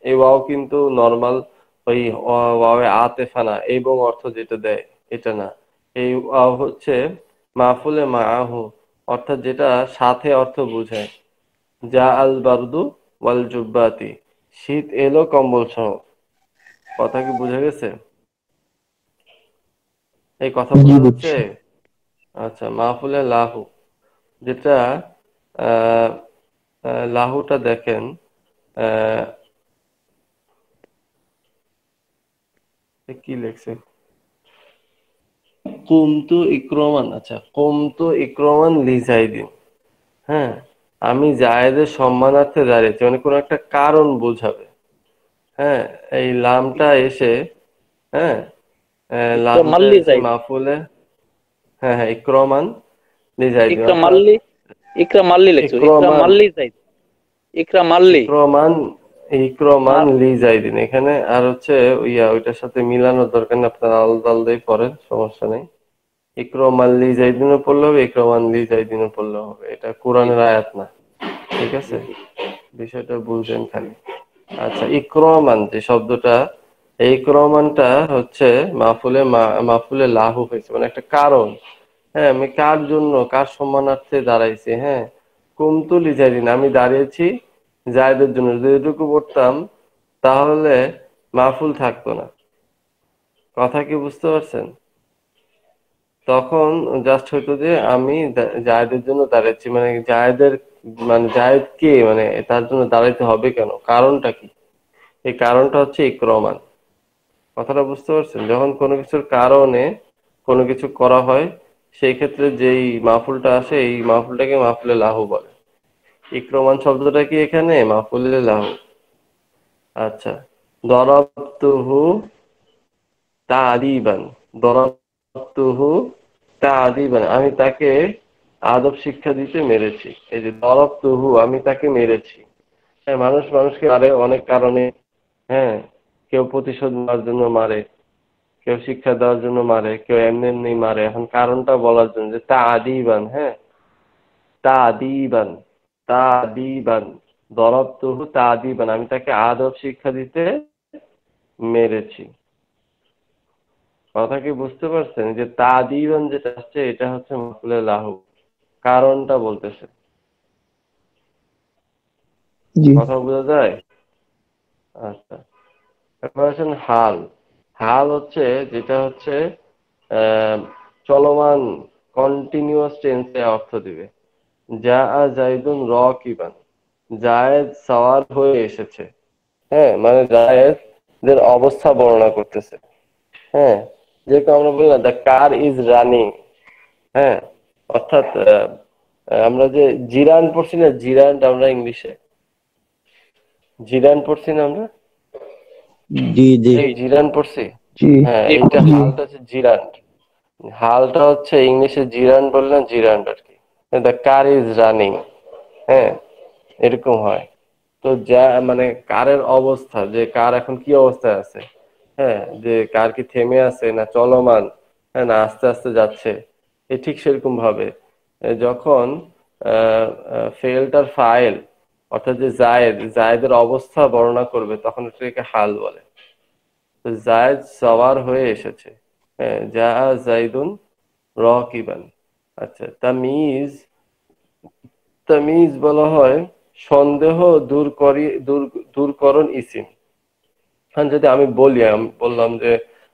[SPEAKER 1] এই ওয়াও কিন্তু নরমাল ওই ওয়াওয়ে আতেফা না, এবং অর্থ যেটা দেয় এটা না। এই ওয়াও হচ্ছে মাফুলে মাহু, অর্থাৎ যেটা সাথে অর্থ বোঝায়। যা আল বারদু ওয়াল জুব্বাতি, শীত এলো কম্বল সহ। কথা কি বোঝা গেছে? এই কথা
[SPEAKER 2] জি
[SPEAKER 1] বোঝা যাচ্ছে?
[SPEAKER 2] বুঝছি।
[SPEAKER 1] আচ্ছা, মাহফুলে লাহু, যেটা আহ লাহুটা দেখেন, আহ কি লেখছে, কুমতু ইক্রমান। আচ্ছা, কুমতু ইক্রমান লিজাইদিন। হ্যাঁ, আমি জায়েদের সম্মানার্থে দাঁড়িয়েছি, মানে কোনো একটা কারণ বোঝাবে। হ্যাঁ, এই লামটা এসে, হ্যাঁ,
[SPEAKER 5] ইকরাম
[SPEAKER 1] লামটা
[SPEAKER 5] মাল্লি
[SPEAKER 1] এসে
[SPEAKER 5] যাইদ,
[SPEAKER 1] মাহফুলে, হ্যাঁ হ্যাঁ, ইক্রমান লিজাইদিন,
[SPEAKER 5] ইকরাম
[SPEAKER 1] অর্থাৎ
[SPEAKER 5] মাল্লি, ইকরাম মাল্লি লিখছো, ইকরাম
[SPEAKER 1] ইক্রমান,
[SPEAKER 5] মাল্লি যাইদ, ইকরাম মাল্লি
[SPEAKER 1] ইক্রমান, ইক্রমান
[SPEAKER 5] আর
[SPEAKER 1] লিজাইদিন। এখানে আর হচ্ছে ওইটার সাথে মিলানোর দরকার নেই, আপনার আলাদা আলাদাই পড়েন, সমস্যা নেই। ইক্রমান লিজাইদিনও পড়লে হবে, ইক্রমান লিজাইদিনও পড়লে হবে, এটা
[SPEAKER 5] জি
[SPEAKER 1] কোরআনের
[SPEAKER 5] জি
[SPEAKER 1] আয়াত না। ঠিক
[SPEAKER 5] জি
[SPEAKER 1] আছে,
[SPEAKER 5] জি
[SPEAKER 1] বিষয়টা বুঝবেন খালি। আচ্ছা, ইক্রমান যে শব্দটা, এই ইক্রমানটা হচ্ছে মাহফুলে লাহু হয়েছে, মানে একটা কারণ। হ্যাঁ, আমি কার জন্য, কার সম্মানার্থে দাঁড়াইছি? হ্যাঁ, কুমতুলি জাইদিন, আমি দাঁড়িয়েছি জায়দের জন্য। যদি এটুকু পড়তাম তাহলে মাহফুল থাকতো না। কথা কি বুঝতে পারছেন? তখন জাস্ট হইতো যে আমি জায়েদের জন্য দাঁড়াচ্ছি, মানে জায়েদের, মানে জায়েদ কে, মানে তার জন্য দাঁড়াইতে হবে কেন, কারণটা কি? এই কারণটা হচ্ছে ইক্রমান। কথাটা বুঝতে পারছেন? যখন কোনো কিছুর কারণে কোনো কিছু করা হয়, সেই ক্ষেত্রে যেই মাহফুলটা আসে, এই মাহফুলটাকে মাহফুলে লাহু বলে। ইক্রমান শব্দটা কি এখানে মাহফুলে লাহু। আচ্ছা, দরাবতুহু তাদিবান, দরাবতুহু তাদিবান, আমি তাকে আদব শিক্ষা দিতে মেরেছি। এই যে দরাবতুহু, আমি তাকে মেরেছি। হ্যাঁ, মানুষ মানুষকে মারে অনেক কারণে। হ্যাঁ, কেউ প্রতিশোধ নেওয়ার জন্য মারে, কেউ শিক্ষা দেওয়ার জন্য মারে, কেউ এমনি এমনি মারে। এখন কারণটা বলার জন্য যে তা আদিবান, হ্যাঁ, তা আদিবান, তা আদিবান, দরবতুহু তা আদিবান, আমি তাকে আদব শিক্ষা দিতে মেরেছি। কথা কি বুঝতে পারছেন? যে তা আদিবান যেটা আসছে, এটা হচ্ছে মাফুলে লাহু, কারণটা বলতেছে।
[SPEAKER 2] জি
[SPEAKER 1] কথা বোঝা যায়? আচ্ছা, এবার আছেন হাল। হাল হচ্ছে যেটা হচ্ছে আহ, চলমান, কন্টিনিউয়াস টেন্সে অর্থ দিবে। যা জাইদুন রাকিবান, জায়েদ সাওয়ার হয়ে এসেছে। হ্যাঁ, মানে জায়েদের অবস্থা বর্ণনা করতেছে। হ্যাঁ, যেহেতু আমরা বললাম দ্য কার ইজ রানিং। হ্যাঁ, অর্থাৎ আমরা যে জিরান পড়ছি না, জিরান আমরা ইংলিশে জিরান পড়ছি না আমরা,
[SPEAKER 6] জি জি
[SPEAKER 5] জি জি
[SPEAKER 1] জিরান পড়ছি।
[SPEAKER 2] জি
[SPEAKER 1] হ্যাঁ,
[SPEAKER 5] জি
[SPEAKER 1] এইটা
[SPEAKER 2] জি
[SPEAKER 1] হালটা হচ্ছে জিরান। হালটা হচ্ছে ইংলিশে জিরান বললেন, জিরান আর কি। দ্য কার ইজ রানিং, হ্যাঁ, এরকম হয়। তো যা মানে কারের অবস্থা, যে কার এখন কি অবস্থায় আছে, হ্যাঁ, যে কার কি থেমে আছে না চলমান, হ্যাঁ, না আস্তে আস্তে যাচ্ছে, এ ঠিক সেরকম ভাবে যখন ফেলটার ফাইল, অর্থাৎ যে জায়েদের অবস্থা বর্ণনা করবে, তখন এটাকে হাল বলে। তো জায়েদ সওয়ার হয়ে এসেছে। হ্যাঁ, যা জাইদুন রাকিবান। আচ্ছা, তামিজ, তামিজ বলা হয় সন্দেহ দূরকরণ ইসিম। এখন যদি আমি বলি, আমি বললাম যে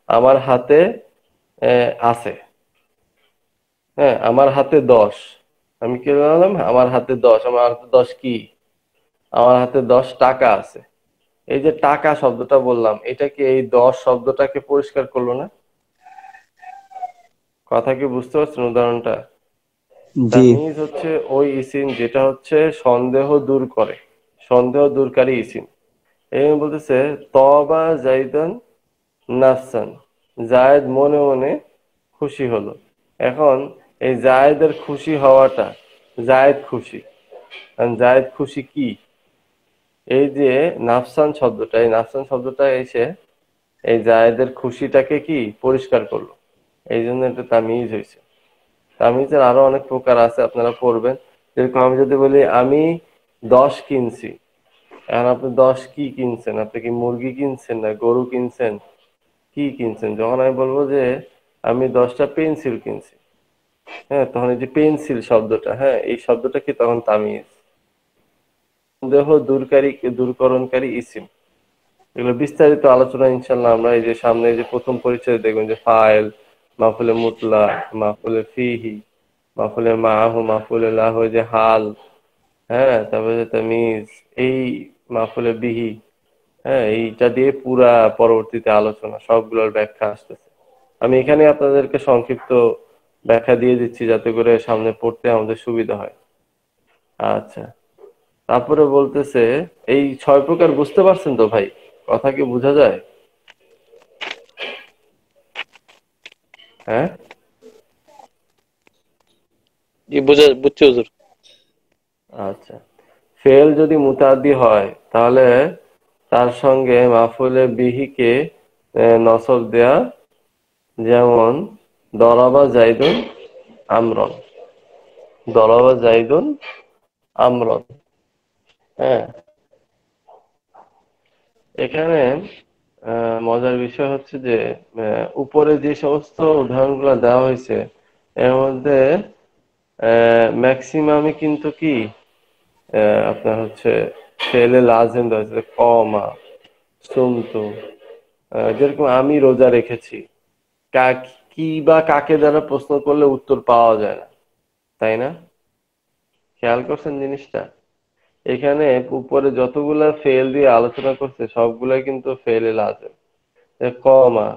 [SPEAKER 1] আমার হাতে আছে, হ্যাঁ, আমার হাতে 10, আমি কি বললাম, আমার হাতে 10, আমার হাতে 10 কি, আমার হাতে 10 টাকা আছে। এই যে টাকা শব্দটা বললাম, এটা কি এই 10 শব্দটাকে পরিষ্কার করলো না? কথা কি বুঝতে পারছেন উদাহরণটা?
[SPEAKER 6] জি
[SPEAKER 1] তামিজ হচ্ছে ওই ইসিম যেটা হচ্ছে সন্দেহ দূর করে, সন্দেহ দূরকারী ইসিম। এই বলতেছে তবা জাইদান নাফসান, জায়েদ মনে মনে খুশি হলো। এখন এই জায়েদের খুশি হওয়াটা, জায়েদ খুশি, কারণ জায়েদ খুশি কি, এই যে নাফসান শব্দটা, এই নাফসান শব্দটা এসে এই জায়েদের খুশিটাকে কি পরিষ্কার করলো, এই জন্য এটা তামিজ হয়েছে। তামিজের আরো অনেক প্রকার আছে, আপনারা পড়বেন। যেরকম আমি যদি বলি আমি 10 কিনছি, এখন আপনি 10 কি কিনছেন? আপনি কি মুরগি কিনছেন না গরু কিনছেন, কি কিনছেন? যখন আমি বলবো যে আমি 10টা পেন্সিল কিনছি, হ্যাঁ, তখন এই যে পেন্সিল শব্দটা, হ্যাঁ, এই শব্দটা কি তখন তামিজ। সন্দেহ দূরকরণকারী ইসিম। এগুলো বিস্তারিত আলোচনা ইনশাল্লাহ আমরা এই যে সামনে যে প্রথম পরিচয় দেখবেন যে ফাইল, মাফুলে মুতলাক, মাফুলে ফিহি, মাফুলে মাহু, মাফুলে লাহ, যে হাল, হ্যাঁ, তারপরে যে তামিজ, এই মাফুলে বিহি, হ্যাঁ, এইটা দিয়ে পুরা পরবর্তীতে আলোচনা সবগুলোর ব্যাখ্যা আসতেছে। আমি এখানে আপনাদেরকে সংক্ষিপ্ত ব্যাখ্যা দিয়ে দিচ্ছি যাতে করে সামনে পড়তে আমাদের সুবিধা হয়। আচ্ছা, তারপরে বলতেছে এই 6 প্রকার বুঝতে পারছেন তো ভাই? কথা কি বোঝা যায়? হ্যাঁ,
[SPEAKER 5] জি বুঝছি হুজুর।
[SPEAKER 1] আচ্ছা। ফেল যদি মুতাদ্দি হয় তাহলে তার সঙ্গে মাফুলে বিহিকে নসব দেয়া, যেমন দরাবা জাইদুন আমরন, দরাবা জাইদুন আমরন। হ্যাঁ, এখানে মজার বিষয় হচ্ছে যে উপরে যে সমস্ত উদাহরণগুলো দেওয়া হয়েছে এর মধ্যে ম্যাক্সিমামই কিন্তু কি আপনার হচ্ছে ফেলে লাজেম দেওয়া হয়েছে, কমা, সুমতু, যেরকম আমি রোজা রেখেছি, কি বা কাকে দ্বারা প্রশ্ন করলে উত্তর পাওয়া যায় না, তাই না? খেয়াল করছেন জিনিসটা? এখানে উপরে যতগুলা ফেল দিয়ে আলোচনা করছে সবগুলাই কিন্তু ফেলে লাজেম। কমা,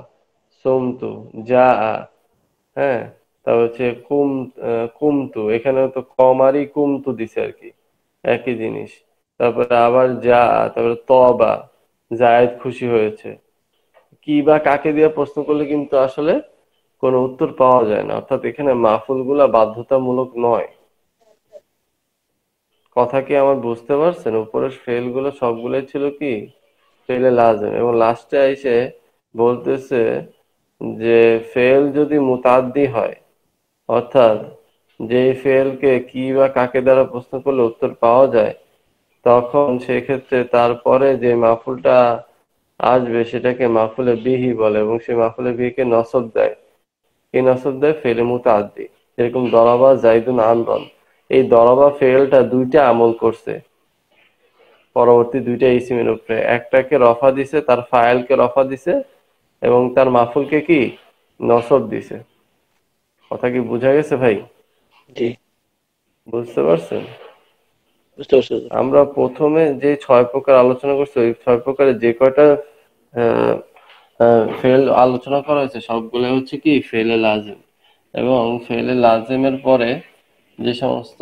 [SPEAKER 1] সুমতু, যা, হ্যাঁ, তারপর হচ্ছে কুমতু, এখানেও তো কমারই কুমতু দিছে আর কি, একই জিনিস। তারপরে আবার যা, তারপরে তবা, জায়েদ খুশি হয়েছে। কি বা কাকে দিয়ে প্রশ্ন করলে কিন্তু আসলে কোনো উত্তর পাওয়া যায় না, অর্থাৎ এখানে মাফুল গুলা বাধ্যতামূলক নয়। কথা কি আমার বুঝতে পারছেন? উপরের ফেল গুলো সবগুলোই ছিল কি ফেলে লাজেম, এবং লাস্টে এসে বলতেছে যে ফেল যদি মুতাদ্দি হয়, অর্থাৎ যে ফেলকে কি বা কাকে দ্বারা প্রশ্ন করলে উত্তর পাওয়া যায়, তখন সেক্ষেত্রে তারপরে যে মাফুলটা আসবে সেটাকে মাফুলে বিহি বলে, এবং সেই মাফুলে বিহিকে নসব দেয়। এই নসব দেয় ফেলে মুতাদ্দি। যেরকম দরাবা জাইদুন আমরন, এই দরাবা ফেলটা দুইটা আমল করছে পরবর্তী দুইটা ইসিমের উপরে, একটাকে রফা দিছে, তার ফাইলকে রফা দিছে, এবং তার মাফুলকে কি নসব দিছে। কথা কি বোঝা গেছে ভাই?
[SPEAKER 5] জি
[SPEAKER 1] বুঝতে পারছেন?
[SPEAKER 5] বুঝতে পারছি হুজুর।
[SPEAKER 1] আমরা প্রথমে যে 6 প্রকার আলোচনা করছি ওই 6 প্রকারে যে কয়টা ফেল আলোচনা করা হয়েছে সবগুলো হচ্ছে কি ফেলে লাজেম, এবং ফেলে লাজেমের পরে যে সমস্ত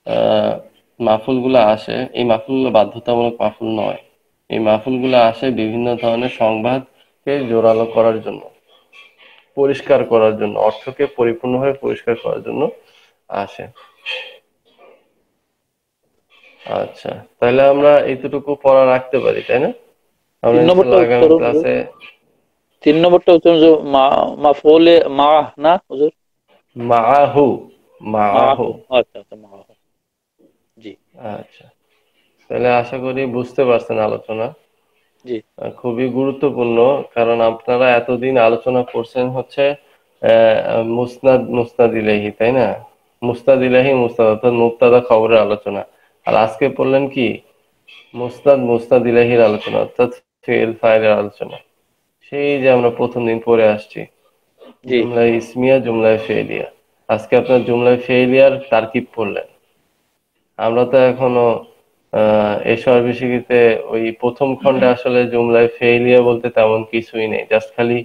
[SPEAKER 1] আহ মাফুলগুলো আসে এই মাফুলগুলো বাধ্যতামূলক মাফুল নয়। এই মাফুলগুলো আসে বিভিন্ন ধরনের সংবাদকে জোরালো করার জন্য, পরিষ্কার করার জন্য, অর্থকে পরিপূর্ণভাবে পরিষ্কার করার জন্য আসে। আচ্ছা, তাহলে আমরা এইটুকু পড়া রাখতে পারি, তাই না? আমরা
[SPEAKER 5] 3 নম্বরটা
[SPEAKER 1] ইনশাল্লাহ আগামী
[SPEAKER 5] উত্তরণ হুজুর।
[SPEAKER 1] ক্লাসে
[SPEAKER 5] 3 নম্বরটা উত্তরণ যে মাফউলে মাহ না হুজুর?
[SPEAKER 1] মাহু, মাহু।
[SPEAKER 5] মাহু, আচ্ছা আচ্ছা মাহু। জি
[SPEAKER 1] আচ্ছা, তাহলে আশা করি বুঝতে পারছেন আলোচনা।
[SPEAKER 5] জি
[SPEAKER 1] খুবই গুরুত্বপূর্ণ, কারণ আপনারা এতদিন আলোচনা করছেন হচ্ছে মুসনাদ মুস্তাদ ইলাহি, তাই না? মুস্তাদ ইলাহি মুস্তাদ অর্থাৎ মুবতাদা খবরের আলোচনা। আর আজকে পড়লেন কি মুস্তাদ মুস্তাদ ইলাহির আলোচনা, অর্থাৎ ফেল ফাইলের আলোচনা। সেই যে আমরা প্রথম দিন পড়ে আসছি
[SPEAKER 5] জি
[SPEAKER 1] জুমলায় ইসমিয়া, জুমলায় ফেলিয়া। আজকে আপনার জুমলায় ফেলিয়ার তারকিব পড়লেন। আমরা তো এখনো এসব বিষয়তে ওই প্রথম খণ্ডে আসলে জুমলায় ফেলিয়া বলতে তেমন কিছুই নেই, জাস্ট খালি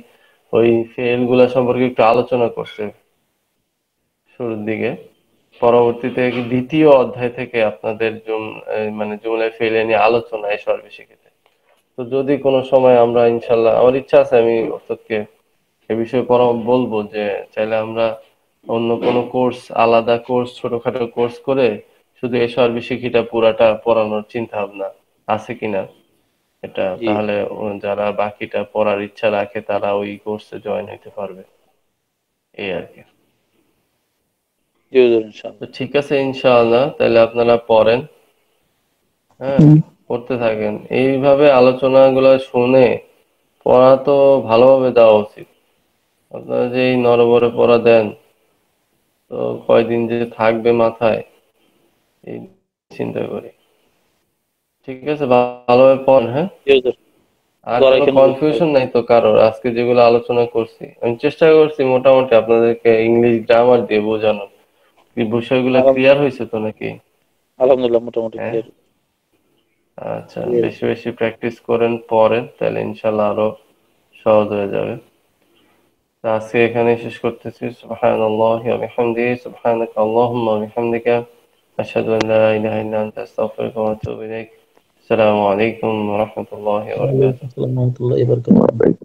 [SPEAKER 1] ওই ফেল গুলা সম্পর্কে একটু আলোচনা করছে শুরুর দিকে। পরবর্তীতে দ্বিতীয় অধ্যায় থেকে আপনাদের মানে জুমলায় ফেলিয়া নিয়ে আলোচনা এসব বিষয়তে। তো যদি কোনো সময় আমরা ইনশাল্লাহ, আমার ইচ্ছা আছে আমি ওস্তাদকে এ বিষয়ে বলবো যে চাইলে আমরা অন্য কোনো কোর্স, আলাদা কোর্স, ছোটখাটো কোর্স করে শুধু এসব শিক্ষিটা পুরাটা পড়ানোর চিন্তা ভাবনা আছে কিনা এটা,
[SPEAKER 5] জি
[SPEAKER 1] তাহলে যারা বাকিটা পড়ার ইচ্ছা রাখে তারা ওই কোর্সে জয়েন হইতে পারবে, এই আর কি।
[SPEAKER 5] জি হুজুর
[SPEAKER 1] তো
[SPEAKER 5] ইনশাআল্লাহ।
[SPEAKER 1] ঠিক আছে ইনশাআল্লাহ, তাহলে আপনারা পড়েন, হ্যাঁ, পড়তে থাকেন। এইভাবে আলোচনাগুলো শুনে পড়া তো ভালোভাবে দেওয়া উচিত। আপনারা যে এই নরবরে পড়া দেন, তো কয়দিন যে থাকবে মাথায় এই চিন্তা করি। ঠিক আছে, ভালোভাবে পড়েন, হ্যাঁ?
[SPEAKER 5] জি হুজুর,
[SPEAKER 1] আর
[SPEAKER 5] দোয়া
[SPEAKER 1] কোনো
[SPEAKER 5] রাখেন হুজুর।
[SPEAKER 1] কনফিউশন নাই তো কারোর? আজকে যেগুলো আলোচনা করছি আমি চেষ্টা করছি মোটামুটি আপনাদেরকে ইংলিশ গ্রামার দিয়ে বোঝানোর। কি বিষয়গুলো ক্লিয়ার হয়েছে তো নাকি?
[SPEAKER 5] আলহামদুলিল্লাহ মোটামুটি
[SPEAKER 1] হ্যাঁ,
[SPEAKER 5] ক্লিয়ার।
[SPEAKER 1] আচ্ছা, বেশি বেশি প্র্যাকটিস করেন, পড়েন, তাহলে ইনশাল্লাহ আরো সহজ হয়ে যাবে। তো আজকে এখানেই শেষ করতেছি। সুবহানাল্লাহি ওয়া বিহামদিহি, সুবহানাকা আল্লাহুম্মা ওয়া বিহামদিকা, আশহাদু আন লা ইলাহা ইল্লা আনতা, আস্তাগফিরুকা ওয়া আতুবু ইলাইক। আসসালামু আলাইকুম ওয়া রাহমাতুল্লাহি ওয়া বারাকাতুহু।
[SPEAKER 5] ওয়ালাইকুম আসসালাম ওয়া রাহমাতুল্লাহি ওয়া বারাকাতুহু।